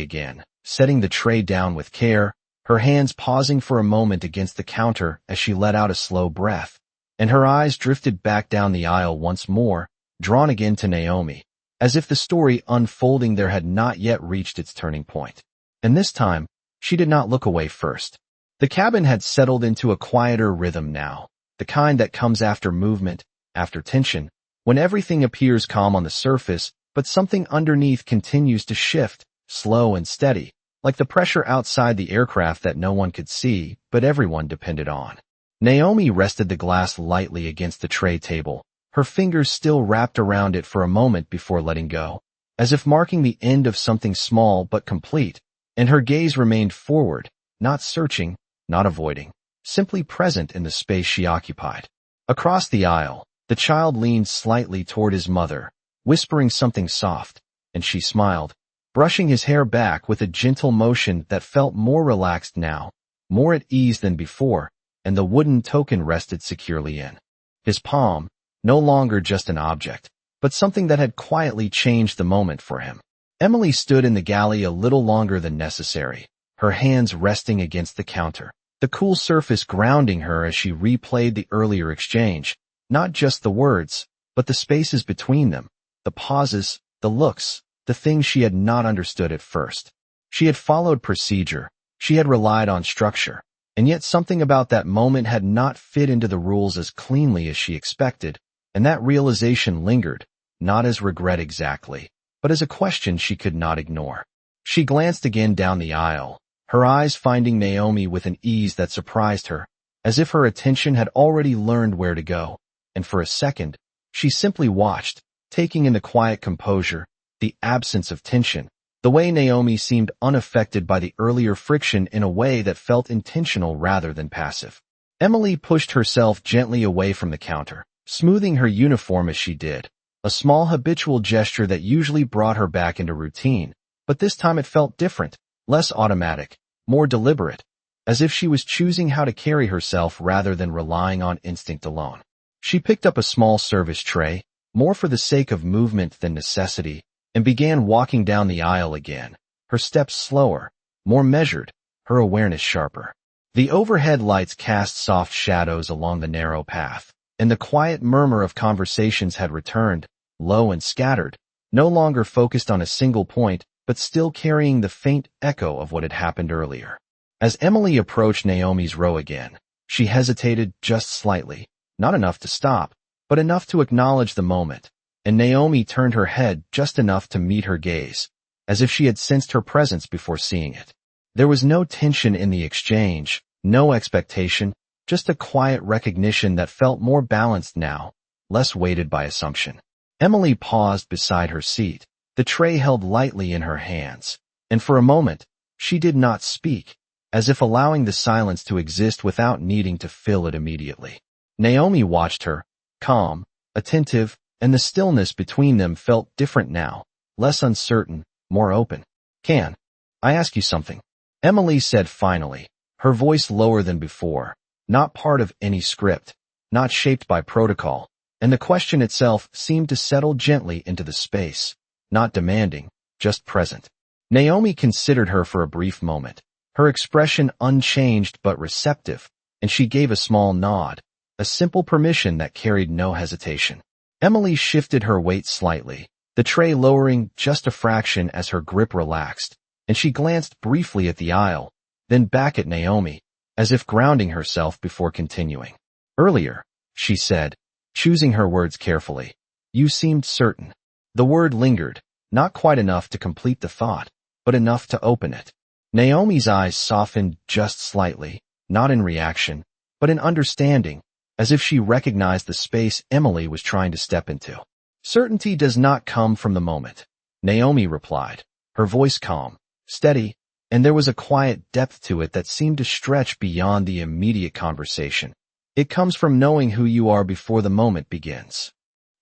again, setting the tray down with care, her hands pausing for a moment against the counter as she let out a slow breath, and her eyes drifted back down the aisle once more, drawn again to Naomi, as if the story unfolding there had not yet reached its turning point. And this time, she did not look away first. The cabin had settled into a quieter rhythm now, the kind that comes after movement, after tension, when everything appears calm on the surface, but something underneath continues to shift, slow and steady, like the pressure outside the aircraft that no one could see, but everyone depended on. Naomi rested the glass lightly against the tray table, her fingers still wrapped around it for a moment before letting go, as if marking the end of something small but complete, and her gaze remained forward, not searching, not avoiding, simply present in the space she occupied. Across the aisle, the child leaned slightly toward his mother, whispering something soft, and she smiled, brushing his hair back with a gentle motion that felt more relaxed now, more at ease than before, and the wooden token rested securely in his palm, no longer just an object, but something that had quietly changed the moment for him. Emily stood in the galley a little longer than necessary, her hands resting against the counter, the cool surface grounding her as she replayed the earlier exchange, not just the words, but the spaces between them, the pauses, the looks, the things she had not understood at first. She had followed procedure, she had relied on structure, and yet something about that moment had not fit into the rules as cleanly as she expected, and that realization lingered, not as regret exactly, but as a question she could not ignore. She glanced again down the aisle, her eyes finding Naomi with an ease that surprised her, as if her attention had already learned where to go, and for a second, she simply watched, taking in the quiet composure, the absence of tension, the way Naomi seemed unaffected by the earlier friction in a way that felt intentional rather than passive. Emily pushed herself gently away from the counter, smoothing her uniform as she did, a small habitual gesture that usually brought her back into routine, but this time it felt different, less automatic, more deliberate, as if she was choosing how to carry herself rather than relying on instinct alone. She picked up a small service tray, more for the sake of movement than necessity, and began walking down the aisle again, her steps slower, more measured, her awareness sharper. The overhead lights cast soft shadows along the narrow path, and the quiet murmur of conversations had returned, low and scattered, no longer focused on a single point, but still carrying the faint echo of what had happened earlier. As Emily approached Naomi's row again, she hesitated just slightly, not enough to stop, but enough to acknowledge the moment, and Naomi turned her head just enough to meet her gaze, as if she had sensed her presence before seeing it. There was no tension in the exchange, no expectation, just a quiet recognition that felt more balanced now, less weighted by assumption. Emily paused beside her seat, the tray held lightly in her hands, and for a moment, she did not speak, as if allowing the silence to exist without needing to fill it immediately. Naomi watched her, calm, attentive, and the stillness between them felt different now, less uncertain, more open. "Can I ask you something?" Emily said finally, her voice lower than before, not part of any script, not shaped by protocol, and the question itself seemed to settle gently into the space, not demanding, just present. Naomi considered her for a brief moment, her expression unchanged but receptive, and she gave a small nod, a simple permission that carried no hesitation. Emily shifted her weight slightly, the tray lowering just a fraction as her grip relaxed, and she glanced briefly at the aisle, then back at Naomi, as if grounding herself before continuing. "Earlier," she said, choosing her words carefully, "you seemed certain." The word lingered, not quite enough to complete the thought, but enough to open it. Naomi's eyes softened just slightly, not in reaction, but in understanding, as if she recognized the space Emily was trying to step into. "Certainty does not come from the moment," Naomi replied, her voice calm, steady, and there was a quiet depth to it that seemed to stretch beyond the immediate conversation. It comes from knowing who you are before the moment begins.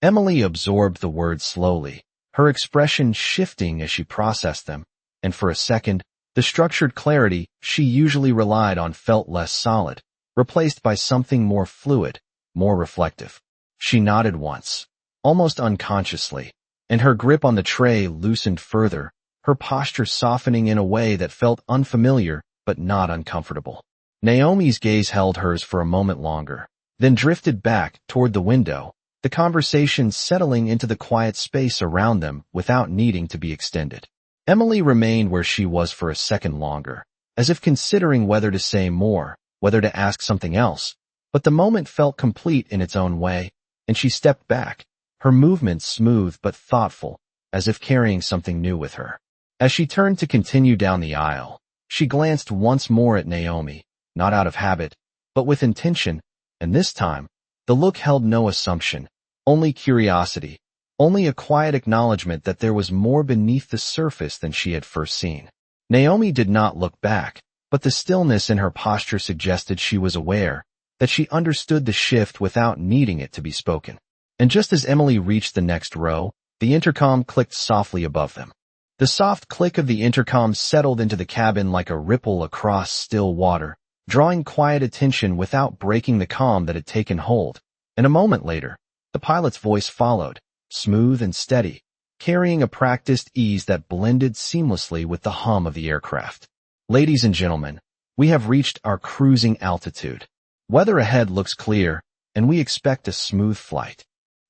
Emily absorbed the words slowly, her expression shifting as she processed them, and for a second, the structured clarity she usually relied on felt less solid, replaced by something more fluid, more reflective. She nodded once, almost unconsciously, and her grip on the tray loosened further, her posture softening in a way that felt unfamiliar but not uncomfortable. Naomi's gaze held hers for a moment longer, then drifted back toward the window, the conversation settling into the quiet space around them without needing to be extended. Emily remained where she was for a second longer, as if considering whether to say more, whether to ask something else, but the moment felt complete in its own way, and she stepped back, her movements smooth but thoughtful, as if carrying something new with her. As she turned to continue down the aisle, she glanced once more at Naomi, not out of habit, but with intention, and this time, the look held no assumption, only curiosity, only a quiet acknowledgement that there was more beneath the surface than she had first seen. Naomi did not look back, but the stillness in her posture suggested she was aware, that she understood the shift without needing it to be spoken. And just as Emily reached the next row, the intercom clicked softly above them. The soft click of the intercom settled into the cabin like a ripple across still water, drawing quiet attention without breaking the calm that had taken hold. And a moment later, the pilot's voice followed, smooth and steady, carrying a practiced ease that blended seamlessly with the hum of the aircraft. Ladies and gentlemen, we have reached our cruising altitude. Weather ahead looks clear, and we expect a smooth flight.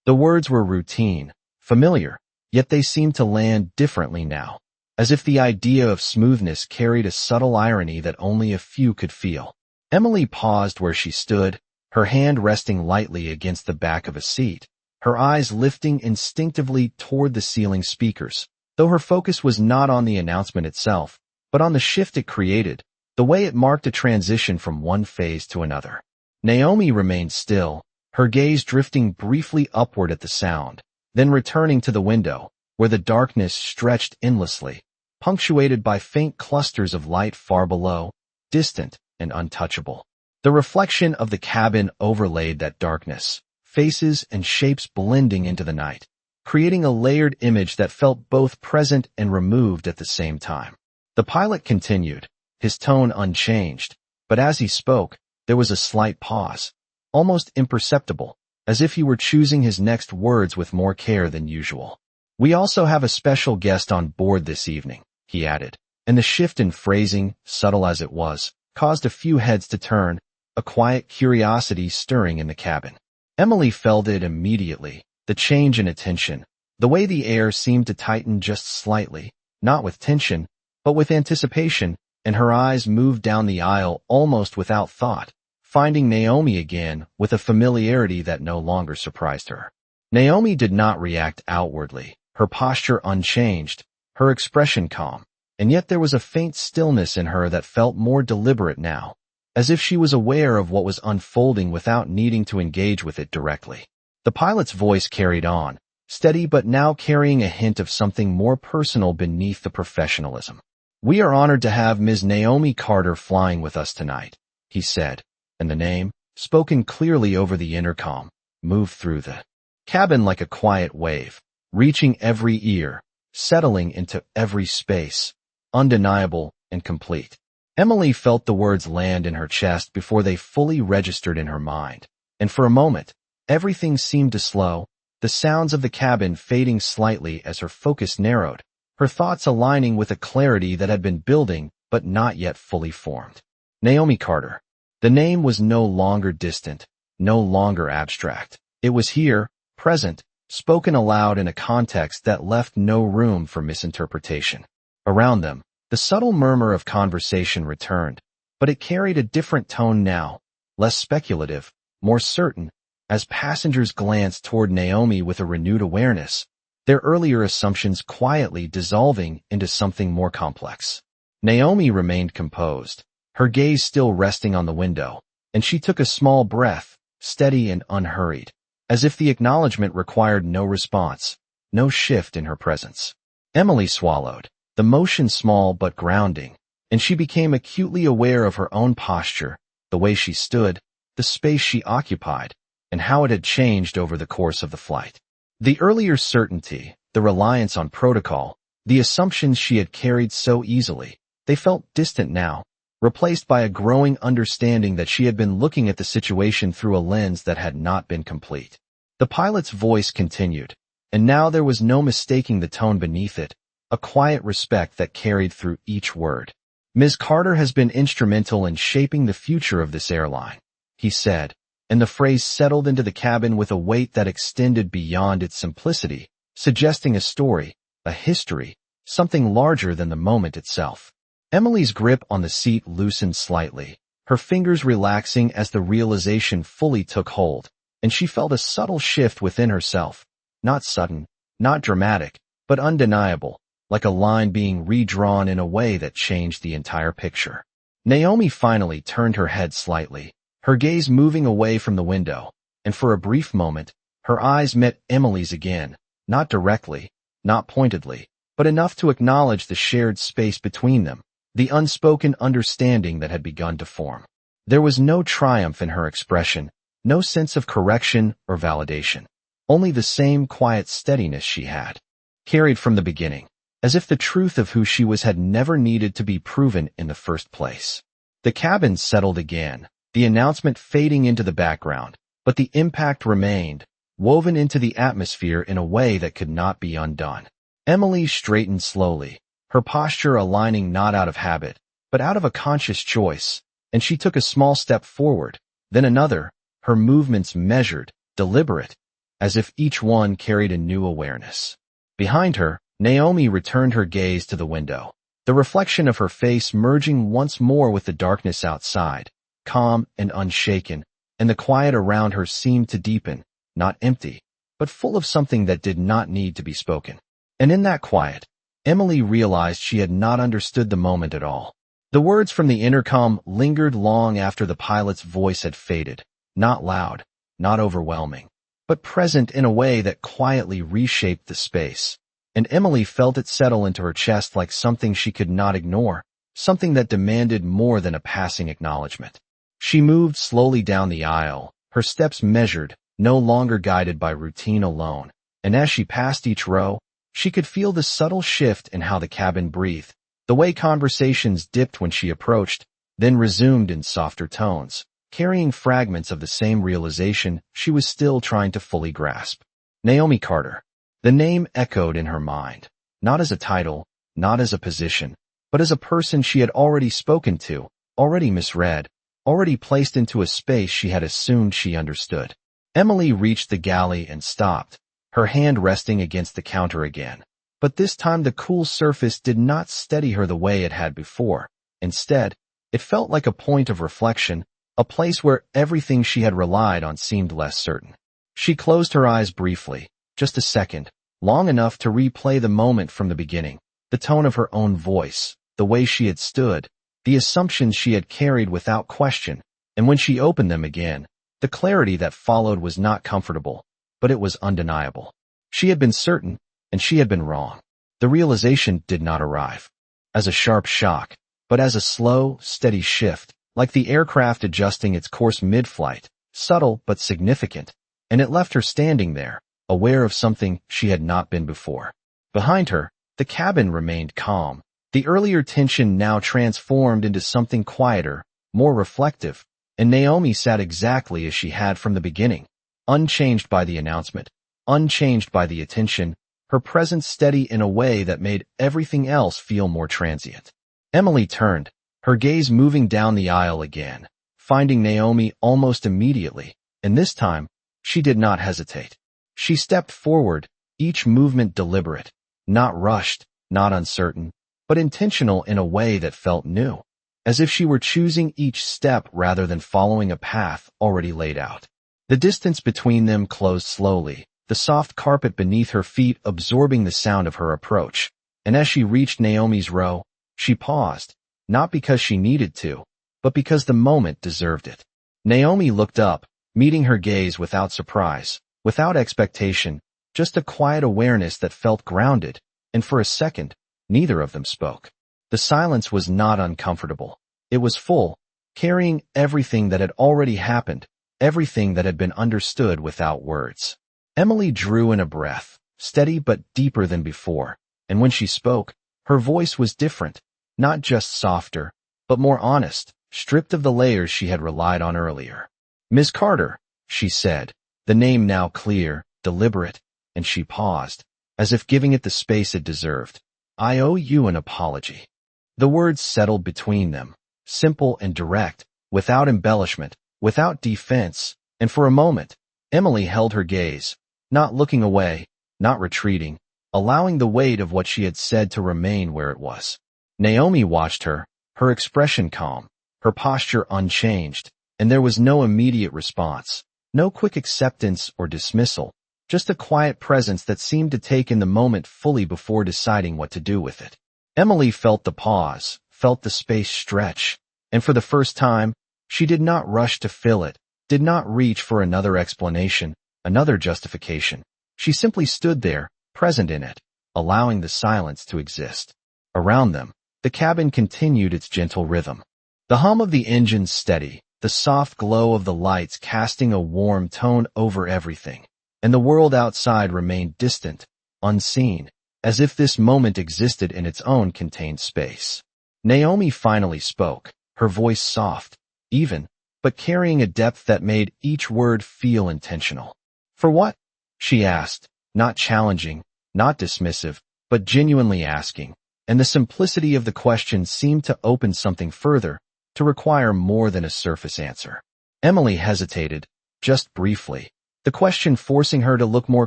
The words were routine, familiar, yet they seemed to land differently now, as if the idea of smoothness carried a subtle irony that only a few could feel. Emily paused where she stood, her hand resting lightly against the back of a seat, her eyes lifting instinctively toward the ceiling speakers, though her focus was not on the announcement itself, but on the shift it created, the way it marked a transition from one phase to another. Naomi remained still, her gaze drifting briefly upward at the sound, then returning to the window, where the darkness stretched endlessly, punctuated by faint clusters of light far below, distant and untouchable. The reflection of the cabin overlaid that darkness, faces and shapes blending into the night, creating a layered image that felt both present and removed at the same time. The pilot continued, his tone unchanged, but as he spoke, there was a slight pause, almost imperceptible, as if he were choosing his next words with more care than usual. We also have a special guest on board this evening, he added, and the shift in phrasing, subtle as it was, caused a few heads to turn, a quiet curiosity stirring in the cabin. Emily felt it immediately, the change in attention, the way the air seemed to tighten just slightly, not with tension, but with anticipation, and her eyes moved down the aisle almost without thought, finding Naomi again with a familiarity that no longer surprised her. Naomi did not react outwardly, her posture unchanged, her expression calm, and yet there was a faint stillness in her that felt more deliberate now, as if she was aware of what was unfolding without needing to engage with it directly. The pilot's voice carried on, steady but now carrying a hint of something more personal beneath the professionalism. We are honored to have Ms. Naomi Carter flying with us tonight, he said, and the name, spoken clearly over the intercom, moved through the cabin like a quiet wave, reaching every ear, settling into every space, undeniable and complete. Emily felt the words land in her chest before they fully registered in her mind, and for a moment, everything seemed to slow, the sounds of the cabin fading slightly as her focus narrowed, her thoughts aligning with a clarity that had been building but not yet fully formed. Naomi Carter. The name was no longer distant, no longer abstract. It was here, present, spoken aloud in a context that left no room for misinterpretation. Around them, the subtle murmur of conversation returned, but it carried a different tone now, less speculative, more certain, as passengers glanced toward Naomi with a renewed awareness, their earlier assumptions quietly dissolving into something more complex. Naomi remained composed, her gaze still resting on the window, and she took a small breath, steady and unhurried, as if the acknowledgement required no response, no shift in her presence. Emily swallowed, the motion small but grounding, and she became acutely aware of her own posture, the way she stood, the space she occupied, and how it had changed over the course of the flight. The earlier certainty, the reliance on protocol, the assumptions she had carried so easily, they felt distant now, replaced by a growing understanding that she had been looking at the situation through a lens that had not been complete. The pilot's voice continued, and now there was no mistaking the tone beneath it, a quiet respect that carried through each word. "Ms. Carter has been instrumental in shaping the future of this airline," he said, and the phrase settled into the cabin with a weight that extended beyond its simplicity, suggesting a story, a history, something larger than the moment itself. Emily's grip on the seat loosened slightly, her fingers relaxing as the realization fully took hold, and she felt a subtle shift within herself, not sudden, not dramatic, but undeniable, like a line being redrawn in a way that changed the entire picture. Naomi finally turned her head slightly, her gaze moving away from the window, and for a brief moment, her eyes met Emily's again, not directly, not pointedly, but enough to acknowledge the shared space between them, the unspoken understanding that had begun to form. There was no triumph in her expression, no sense of correction or validation, only the same quiet steadiness she had carried from the beginning, as if the truth of who she was had never needed to be proven in the first place. The cabin settled again, the announcement fading into the background, but the impact remained, woven into the atmosphere in a way that could not be undone. Emily straightened slowly, her posture aligning not out of habit, but out of a conscious choice, and she took a small step forward, then another, her movements measured, deliberate, as if each one carried a new awareness. Behind her, Naomi returned her gaze to the window, the reflection of her face merging once more with the darkness outside, calm and unshaken, and the quiet around her seemed to deepen, not empty, but full of something that did not need to be spoken. And in that quiet, Emily realized she had not understood the moment at all. The words from the intercom lingered long after the pilot's voice had faded, not loud, not overwhelming, but present in a way that quietly reshaped the space. And Emily felt it settle into her chest like something she could not ignore, something that demanded more than a passing acknowledgement. She moved slowly down the aisle, her steps measured, no longer guided by routine alone, and as she passed each row, she could feel the subtle shift in how the cabin breathed, the way conversations dipped when she approached, then resumed in softer tones, carrying fragments of the same realization she was still trying to fully grasp. Naomi Carter. The name echoed in her mind, not as a title, not as a position, but as a person she had already spoken to, already misread, already placed into a space she had assumed she understood. Emily reached the galley and stopped, her hand resting against the counter again. But this time the cool surface did not steady her the way it had before. Instead, it felt like a point of reflection, a place where everything she had relied on seemed less certain. She closed her eyes briefly, just a second, long enough to replay the moment from the beginning, the tone of her own voice, the way she had stood, the assumptions she had carried without question, and when she opened them again, the clarity that followed was not comfortable, but it was undeniable. She had been certain, and she had been wrong. The realization did not arrive as a sharp shock, but as a slow, steady shift, like the aircraft adjusting its course mid-flight, subtle but significant, and it left her standing there, aware of something she had not been before. Behind her, the cabin remained calm, the earlier tension now transformed into something quieter, more reflective, and Naomi sat exactly as she had from the beginning, unchanged by the announcement, unchanged by the attention, her presence steady in a way that made everything else feel more transient. Emily turned, her gaze moving down the aisle again, finding Naomi almost immediately, and this time, she did not hesitate. She stepped forward, each movement deliberate, not rushed, not uncertain, but intentional in a way that felt new, as if she were choosing each step rather than following a path already laid out. The distance between them closed slowly, the soft carpet beneath her feet absorbing the sound of her approach, and as she reached Naomi's row, she paused, not because she needed to, but because the moment deserved it. Naomi looked up, meeting her gaze without surprise, without expectation, just a quiet awareness that felt grounded, and for a second, neither of them spoke. The silence was not uncomfortable. It was full, carrying everything that had already happened, everything that had been understood without words. Emily drew in a breath, steady but deeper than before, and when she spoke, her voice was different, not just softer, but more honest, stripped of the layers she had relied on earlier. "Miss Carter," she said, the name now clear, deliberate, and she paused, as if giving it the space it deserved. "I owe you an apology." The words settled between them, simple and direct, without embellishment, without defense, and for a moment, Emily held her gaze, not looking away, not retreating, allowing the weight of what she had said to remain where it was. Naomi watched her, her expression calm, her posture unchanged, and there was no immediate response, no quick acceptance or dismissal, just a quiet presence that seemed to take in the moment fully before deciding what to do with it. Emily felt the pause, felt the space stretch, and for the first time, she did not rush to fill it, did not reach for another explanation, another justification. She simply stood there, present in it, allowing the silence to exist. Around them, the cabin continued its gentle rhythm. The hum of the engine steady, the soft glow of the lights casting a warm tone over everything, and the world outside remained distant, unseen, as if this moment existed in its own contained space. Naomi finally spoke, her voice soft, even, but carrying a depth that made each word feel intentional. "For what?" she asked, not challenging, not dismissive, but genuinely asking, and the simplicity of the question seemed to open something further, to require more than a surface answer. Emily hesitated, just briefly, the question forcing her to look more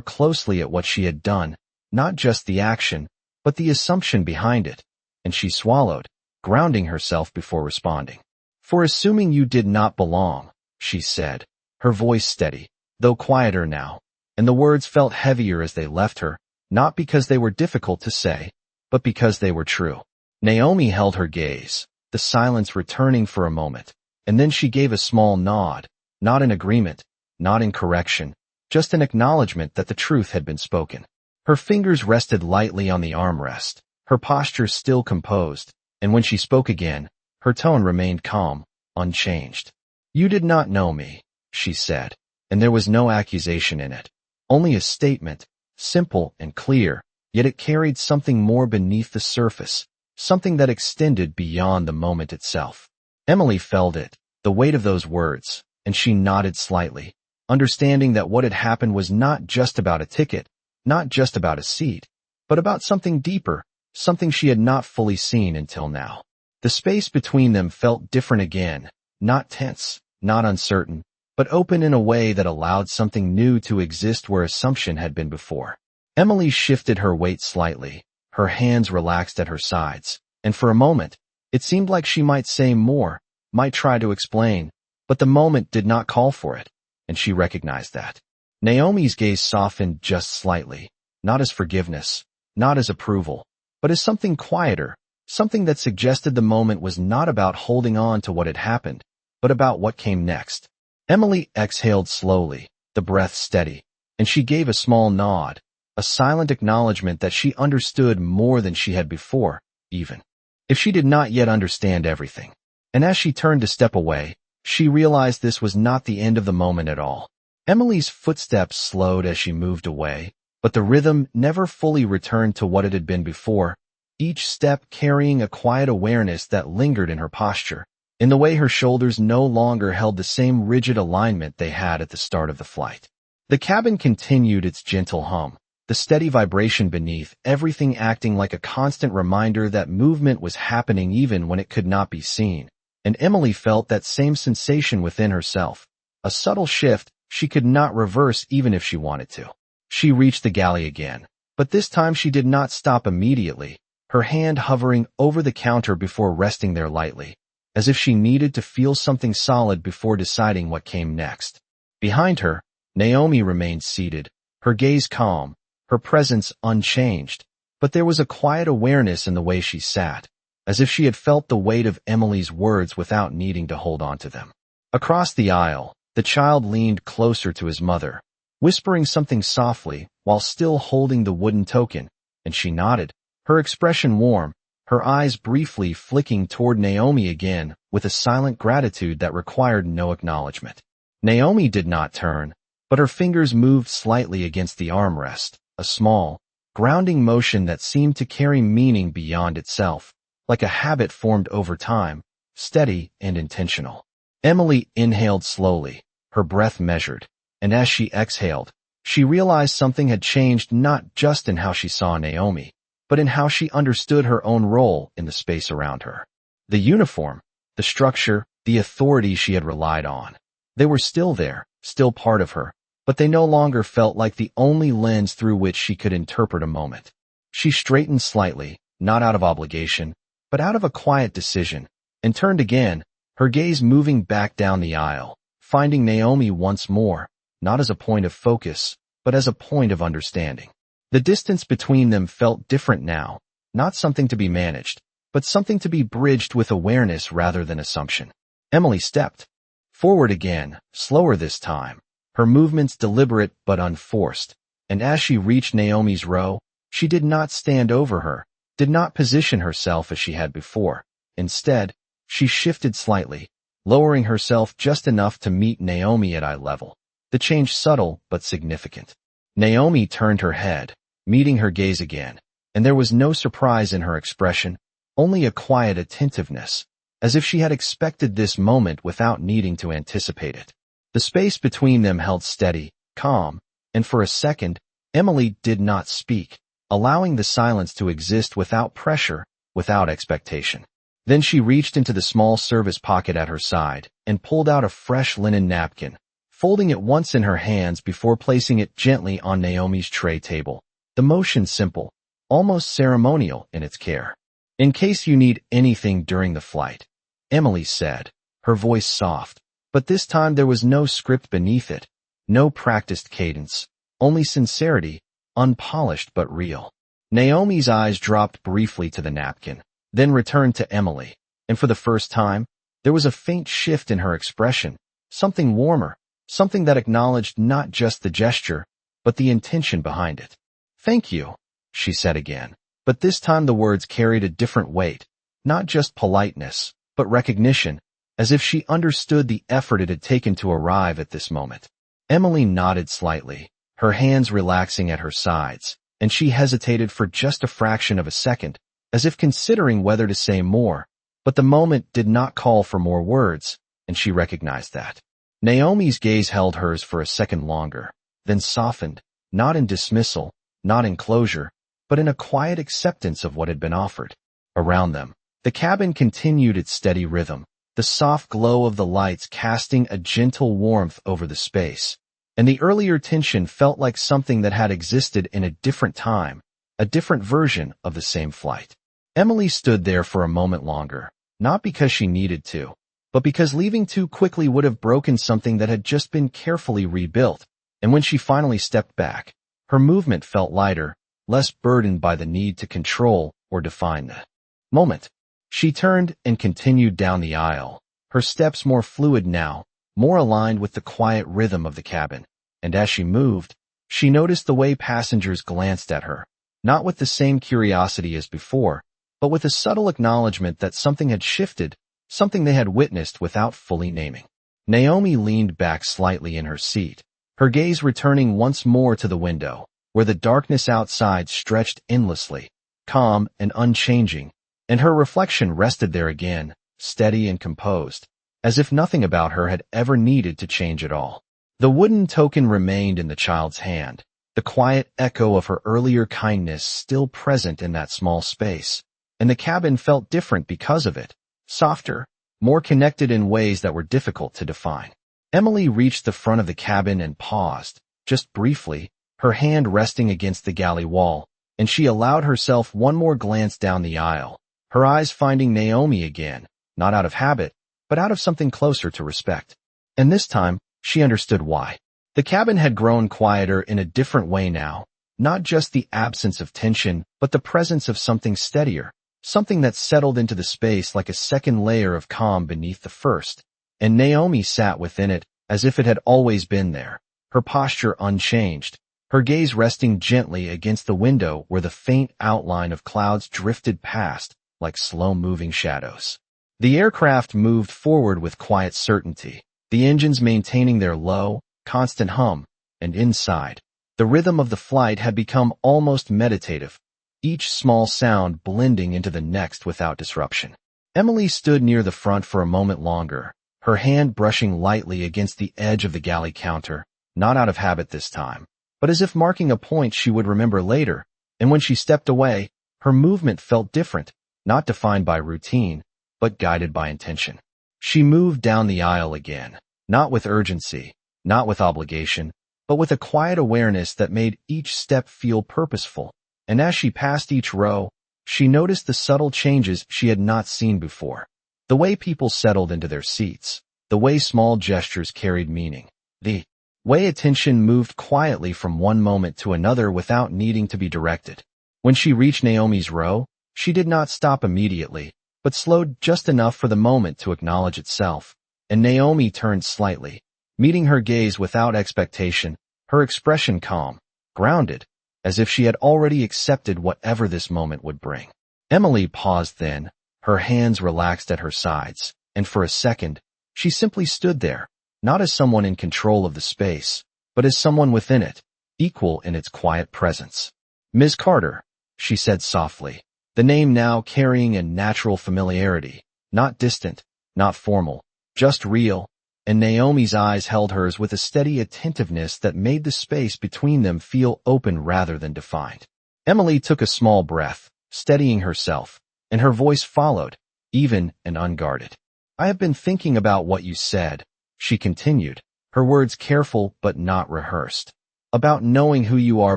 closely at what she had done, not just the action, but the assumption behind it, and she swallowed, grounding herself before responding. "For assuming you did not belong," she said, her voice steady, though quieter now, and the words felt heavier as they left her, not because they were difficult to say, but because they were true. Naomi held her gaze, the silence returning for a moment, and then she gave a small nod, not in agreement, not in correction, just an acknowledgement that the truth had been spoken. Her fingers rested lightly on the armrest, her posture still composed, and when she spoke again, her tone remained calm, unchanged. "You did not know me," she said, and there was no accusation in it, only a statement, simple and clear, yet it carried something more beneath the surface, something that extended beyond the moment itself. Emily felt it, the weight of those words, and she nodded slightly, understanding that what had happened was not just about a ticket, not just about a seat, but about something deeper, something she had not fully seen until now. The space between them felt different again, not tense, not uncertain, but open in a way that allowed something new to exist where assumption had been before. Emily shifted her weight slightly, her hands relaxed at her sides, and for a moment, it seemed like she might say more, might try to explain, but the moment did not call for it, and she recognized that. Naomi's gaze softened just slightly, not as forgiveness, not as approval, but as something quieter, something that suggested the moment was not about holding on to what had happened, but about what came next. Emily exhaled slowly, the breath steady, and she gave a small nod, a silent acknowledgement that she understood more than she had before, even if she did not yet understand everything. And as she turned to step away, she realized this was not the end of the moment at all. Emily's footsteps slowed as she moved away, but the rhythm never fully returned to what it had been before, each step carrying a quiet awareness that lingered in her posture, in the way her shoulders no longer held the same rigid alignment they had at the start of the flight. The cabin continued its gentle hum, the steady vibration beneath, everything acting like a constant reminder that movement was happening even when it could not be seen, and Emily felt that same sensation within herself, a subtle shift she could not reverse even if she wanted to. She reached the galley again, but this time she did not stop immediately, her hand hovering over the counter before resting there lightly, as if she needed to feel something solid before deciding what came next. Behind her, Naomi remained seated, her gaze calm, her presence unchanged, but there was a quiet awareness in the way she sat, as if she had felt the weight of Emily's words without needing to hold on to them. Across the aisle, the child leaned closer to his mother, whispering something softly while still holding the wooden token, and she nodded, her expression warm, her eyes briefly flicking toward Naomi again with a silent gratitude that required no acknowledgement. Naomi did not turn, but her fingers moved slightly against the armrest, a small, grounding motion that seemed to carry meaning beyond itself, like a habit formed over time, steady and intentional. Emily inhaled slowly, her breath measured, and as she exhaled, she realized something had changed not just in how she saw Naomi, but in how she understood her own role in the space around her. The uniform, the structure, the authority she had relied on. They were still there, still part of her, but they no longer felt like the only lens through which she could interpret a moment. She straightened slightly, not out of obligation, but out of a quiet decision, and turned again, her gaze moving back down the aisle, finding Naomi once more, not as a point of focus, but as a point of understanding. The distance between them felt different now, not something to be managed, but something to be bridged with awareness rather than assumption. Emily stepped forward again, slower this time, her movements deliberate but unforced, and as she reached Naomi's row, she did not stand over her, did not position herself as she had before. Instead, she shifted slightly, lowering herself just enough to meet Naomi at eye level. The change subtle but significant. Naomi turned her head, meeting her gaze again, and there was no surprise in her expression, only a quiet attentiveness, as if she had expected this moment without needing to anticipate it. The space between them held steady, calm, and for a second, Emily did not speak, allowing the silence to exist without pressure, without expectation. Then she reached into the small service pocket at her side and pulled out a fresh linen napkin, folding it once in her hands before placing it gently on Naomi's tray table, the motion simple, almost ceremonial in its care. "In case you need anything during the flight," Emily said, her voice soft, but this time there was no script beneath it, no practiced cadence, only sincerity, unpolished but real. Naomi's eyes dropped briefly to the napkin, then returned to Emily, and for the first time, there was a faint shift in her expression, something warmer, something that acknowledged not just the gesture, but the intention behind it. "Thank you," she said again, but this time the words carried a different weight, not just politeness, but recognition, as if she understood the effort it had taken to arrive at this moment. Emily nodded slightly, her hands relaxing at her sides, and she hesitated for just a fraction of a second, as if considering whether to say more, but the moment did not call for more words, and she recognized that. Naomi's gaze held hers for a second longer, then softened, not in dismissal, not in closure, but in a quiet acceptance of what had been offered. Around them, the cabin continued its steady rhythm, the soft glow of the lights casting a gentle warmth over the space, and the earlier tension felt like something that had existed in a different time, a different version of the same flight. Emily stood there for a moment longer, not because she needed to, but because leaving too quickly would have broken something that had just been carefully rebuilt, and when she finally stepped back, her movement felt lighter, less burdened by the need to control or define the moment. She turned and continued down the aisle, her steps more fluid now, more aligned with the quiet rhythm of the cabin, and as she moved, she noticed the way passengers glanced at her, not with the same curiosity as before, but with a subtle acknowledgement that something had shifted, something they had witnessed without fully naming. Naomi leaned back slightly in her seat, her gaze returning once more to the window, where the darkness outside stretched endlessly, calm and unchanging, and her reflection rested there again, steady and composed, as if nothing about her had ever needed to change at all. The wooden token remained in the child's hand, the quiet echo of her earlier kindness still present in that small space, and the cabin felt different because of it, softer, more connected in ways that were difficult to define. Emily reached the front of the cabin and paused, just briefly, her hand resting against the galley wall, and she allowed herself one more glance down the aisle, her eyes finding Naomi again, not out of habit, but out of something closer to respect. And this time, she understood why. The cabin had grown quieter in a different way now, not just the absence of tension, but the presence of something steadier, something that settled into the space like a second layer of calm beneath the first, and Naomi sat within it as if it had always been there, her posture unchanged, her gaze resting gently against the window where the faint outline of clouds drifted past, like slow-moving shadows. The aircraft moved forward with quiet certainty, the engines maintaining their low, constant hum, and inside, the rhythm of the flight had become almost meditative, each small sound blending into the next without disruption. Emily stood near the front for a moment longer, her hand brushing lightly against the edge of the galley counter, not out of habit this time, but as if marking a point she would remember later, and when she stepped away, her movement felt different, not defined by routine, but guided by intention. She moved down the aisle again, not with urgency, not with obligation, but with a quiet awareness that made each step feel purposeful, and as she passed each row, she noticed the subtle changes she had not seen before. The way people settled into their seats, the way small gestures carried meaning, the way attention moved quietly from one moment to another without needing to be directed. When she reached Naomi's row, she did not stop immediately, but slowed just enough for the moment to acknowledge itself, and Naomi turned slightly, meeting her gaze without expectation, her expression calm, grounded, as if she had already accepted whatever this moment would bring. Emily paused then, her hands relaxed at her sides, and for a second, she simply stood there, not as someone in control of the space, but as someone within it, equal in its quiet presence. "Ms. Carter," she said softly, the name now carrying a natural familiarity, not distant, not formal, just real, and Naomi's eyes held hers with a steady attentiveness that made the space between them feel open rather than defined. Emily took a small breath, steadying herself, and her voice followed, even and unguarded. "I have been thinking about what you said," she continued, her words careful but not rehearsed, "about knowing who you are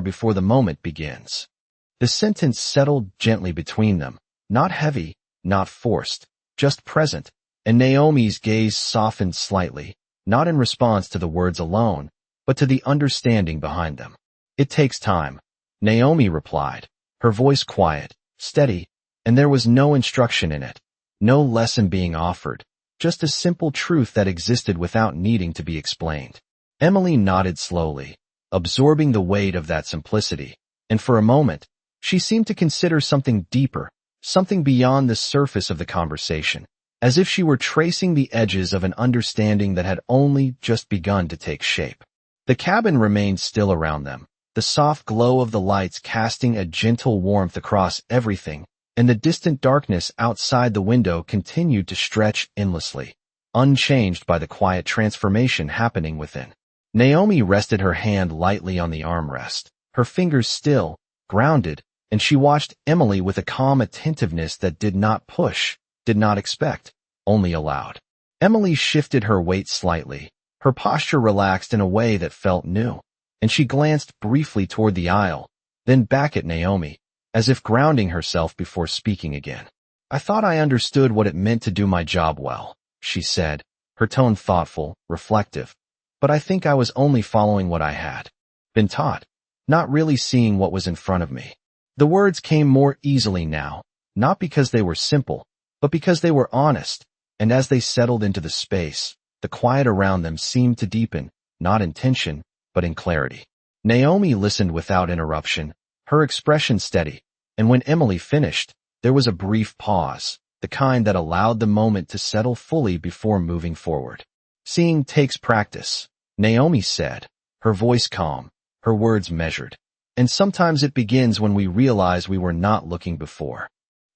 before the moment begins." The sentence settled gently between them, not heavy, not forced, just present, and Naomi's gaze softened slightly, not in response to the words alone, but to the understanding behind them. "It takes time," Naomi replied, her voice quiet, steady, and there was no instruction in it, no lesson being offered, just a simple truth that existed without needing to be explained. Emily nodded slowly, absorbing the weight of that simplicity, and for a moment, she seemed to consider something deeper, something beyond the surface of the conversation, as if she were tracing the edges of an understanding that had only just begun to take shape. The cabin remained still around them, the soft glow of the lights casting a gentle warmth across everything, and the distant darkness outside the window continued to stretch endlessly, unchanged by the quiet transformation happening within. Naomi rested her hand lightly on the armrest, her fingers still, grounded, and she watched Emily with a calm attentiveness that did not push, did not expect, only allowed. Emily shifted her weight slightly, her posture relaxed in a way that felt new, and she glanced briefly toward the aisle, then back at Naomi, as if grounding herself before speaking again. "I thought I understood what it meant to do my job well," she said, her tone thoughtful, reflective, "but I think I was only following what I had been taught, not really seeing what was in front of me." The words came more easily now, not because they were simple, but because they were honest, and as they settled into the space, the quiet around them seemed to deepen, not in tension, but in clarity. Naomi listened without interruption, her expression steady, and when Emily finished, there was a brief pause, the kind that allowed the moment to settle fully before moving forward. "Seeing takes practice," Naomi said, her voice calm, her words measured, "and sometimes it begins when we realize we were not looking before."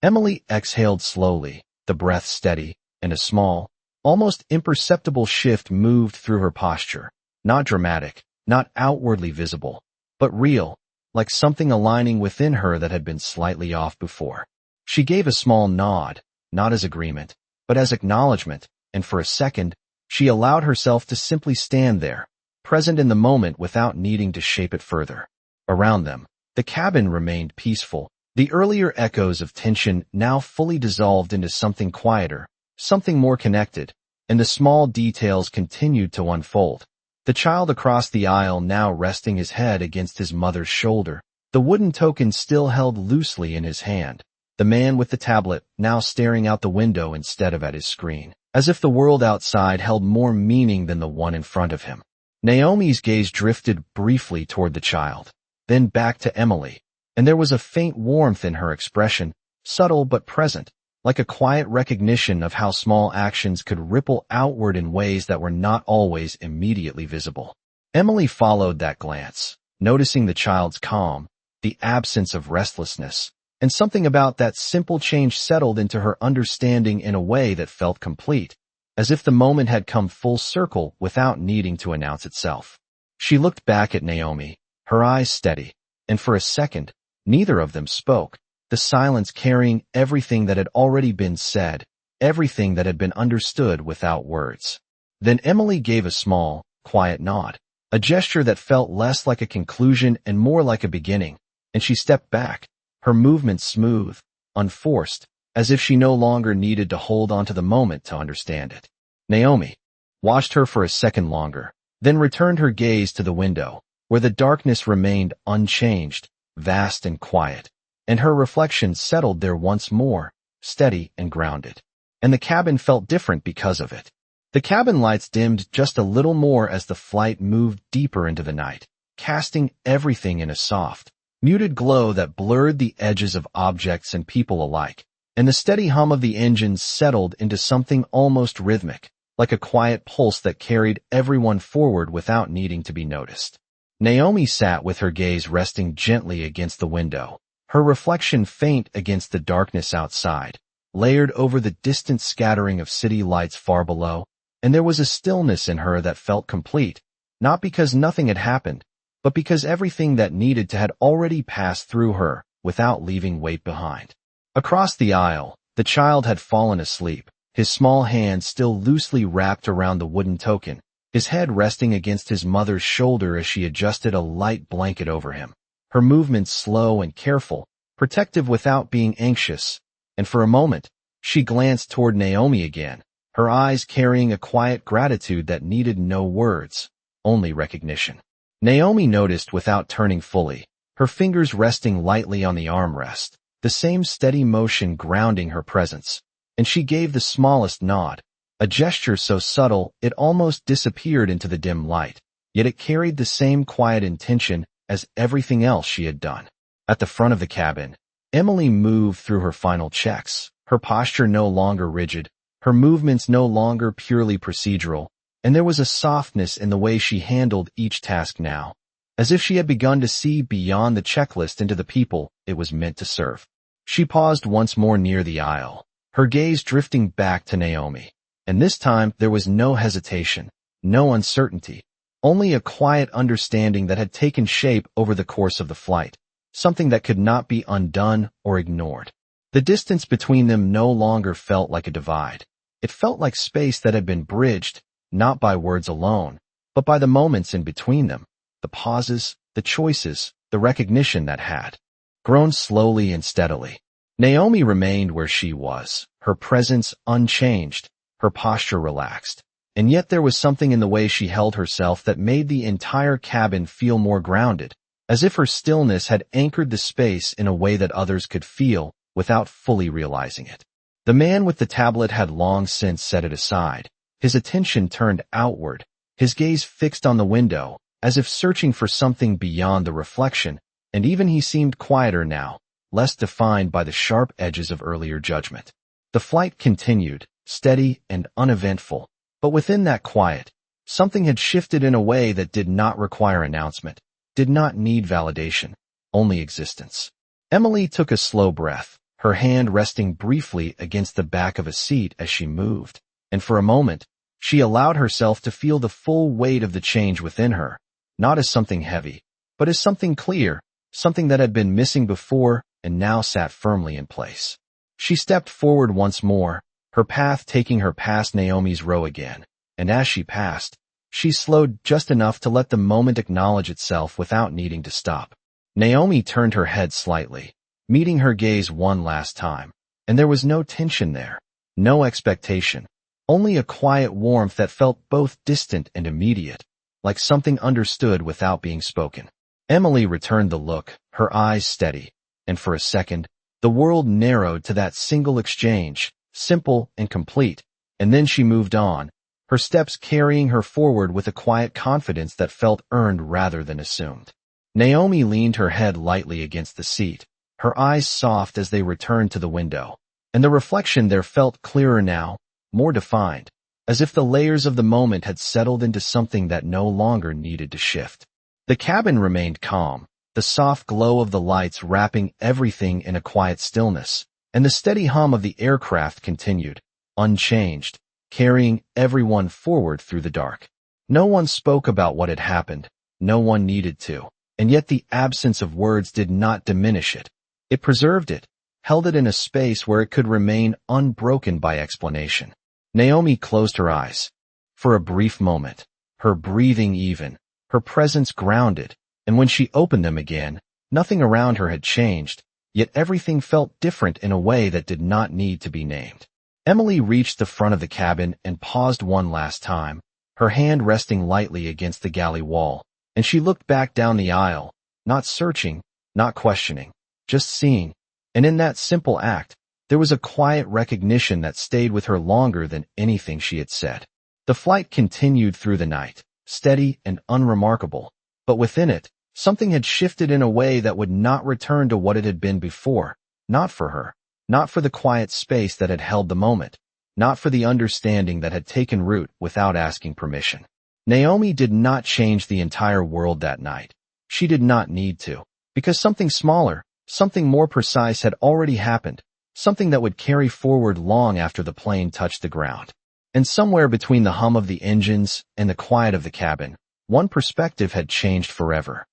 Emily exhaled slowly, the breath steady, and a small, almost imperceptible shift moved through her posture, not dramatic, not outwardly visible, but real, like something aligning within her that had been slightly off before. She gave a small nod, not as agreement, but as acknowledgement, and for a second, she allowed herself to simply stand there, present in the moment without needing to shape it further. Around them, the cabin remained peaceful, the earlier echoes of tension now fully dissolved into something quieter, something more connected, and the small details continued to unfold. The child across the aisle now resting his head against his mother's shoulder, the wooden token still held loosely in his hand, the man with the tablet now staring out the window instead of at his screen, as if the world outside held more meaning than the one in front of him. Naomi's gaze drifted briefly toward the child, then back to Emily, and there was a faint warmth in her expression, subtle but present, like a quiet recognition of how small actions could ripple outward in ways that were not always immediately visible. Emily followed that glance, noticing the child's calm, the absence of restlessness, and something about that simple change settled into her understanding in a way that felt complete, as if the moment had come full circle without needing to announce itself. She looked back at Naomi, her eyes steady, and for a second, neither of them spoke, the silence carrying everything that had already been said, everything that had been understood without words. Then Emily gave a small, quiet nod, a gesture that felt less like a conclusion and more like a beginning, and she stepped back, her movement smooth, unforced, as if she no longer needed to hold on to the moment to understand it. Naomi watched her for a second longer, then returned her gaze to the window, where the darkness remained unchanged, vast and quiet, and her reflection settled there once more, steady and grounded. And the cabin felt different because of it. The cabin lights dimmed just a little more as the flight moved deeper into the night, casting everything in a soft, muted glow that blurred the edges of objects and people alike, and the steady hum of the engines settled into something almost rhythmic, like a quiet pulse that carried everyone forward without needing to be noticed. Naomi sat with her gaze resting gently against the window, her reflection faint against the darkness outside, layered over the distant scattering of city lights far below, and there was a stillness in her that felt complete, not because nothing had happened, but because everything that needed to had already passed through her, without leaving weight behind. Across the aisle, the child had fallen asleep, his small hand still loosely wrapped around the wooden token, his head resting against his mother's shoulder as she adjusted a light blanket over him, her movements slow and careful, protective without being anxious, and for a moment, she glanced toward Naomi again, her eyes carrying a quiet gratitude that needed no words, only recognition. Naomi noticed without turning fully, her fingers resting lightly on the armrest, the same steady motion grounding her presence, and she gave the smallest nod, a gesture so subtle it almost disappeared into the dim light, yet it carried the same quiet intention as everything else she had done. At the front of the cabin, Emily moved through her final checks, her posture no longer rigid, her movements no longer purely procedural, and there was a softness in the way she handled each task now, as if she had begun to see beyond the checklist into the people it was meant to serve. She paused once more near the aisle, her gaze drifting back to Naomi, and this time there was no hesitation, no uncertainty, only a quiet understanding that had taken shape over the course of the flight, something that could not be undone or ignored. The distance between them no longer felt like a divide. It felt like space that had been bridged, not by words alone, but by the moments in between them, the pauses, the choices, the recognition that had grown slowly and steadily. Naomi remained where she was, her presence unchanged, her posture relaxed, and yet there was something in the way she held herself that made the entire cabin feel more grounded, as if her stillness had anchored the space in a way that others could feel without fully realizing it. The man with the tablet had long since set it aside, his attention turned outward, his gaze fixed on the window, as if searching for something beyond the reflection, and even he seemed quieter now, less defined by the sharp edges of earlier judgment. The flight continued, steady and uneventful, but within that quiet, something had shifted in a way that did not require announcement, did not need validation, only existence. Emily took a slow breath, her hand resting briefly against the back of a seat as she moved, and for a moment, she allowed herself to feel the full weight of the change within her, not as something heavy, but as something clear, something that had been missing before and now sat firmly in place. She stepped forward once more, her path taking her past Naomi's row again, and as she passed, she slowed just enough to let the moment acknowledge itself without needing to stop. Naomi turned her head slightly, meeting her gaze one last time, and there was no tension there, no expectation, only a quiet warmth that felt both distant and immediate, like something understood without being spoken. Emily returned the look, her eyes steady, and for a second, the world narrowed to that single exchange, simple and complete, and then she moved on, her steps carrying her forward with a quiet confidence that felt earned rather than assumed. Naomi leaned her head lightly against the seat, her eyes soft as they returned to the window, and the reflection there felt clearer now, more defined, as if the layers of the moment had settled into something that no longer needed to shift. The cabin remained calm, the soft glow of the lights wrapping everything in a quiet stillness, and the steady hum of the aircraft continued, unchanged, carrying everyone forward through the dark. No one spoke about what had happened, no one needed to, and yet the absence of words did not diminish it. It preserved it, held it in a space where it could remain unbroken by explanation. Naomi closed her eyes. For a brief moment, her breathing even, her presence grounded, and when she opened them again, nothing around her had changed, yet everything felt different in a way that did not need to be named. Emily reached the front of the cabin and paused one last time, her hand resting lightly against the galley wall, and she looked back down the aisle, not searching, not questioning, just seeing, and in that simple act, there was a quiet recognition that stayed with her longer than anything she had said. The flight continued through the night, steady and unremarkable, but within it, something had shifted in a way that would not return to what it had been before, not for her, not for the quiet space that had held the moment, not for the understanding that had taken root without asking permission. Naomi did not change the entire world that night. She did not need to, because something smaller, something more precise had already happened, something that would carry forward long after the plane touched the ground. And somewhere between the hum of the engines and the quiet of the cabin, one perspective had changed forever.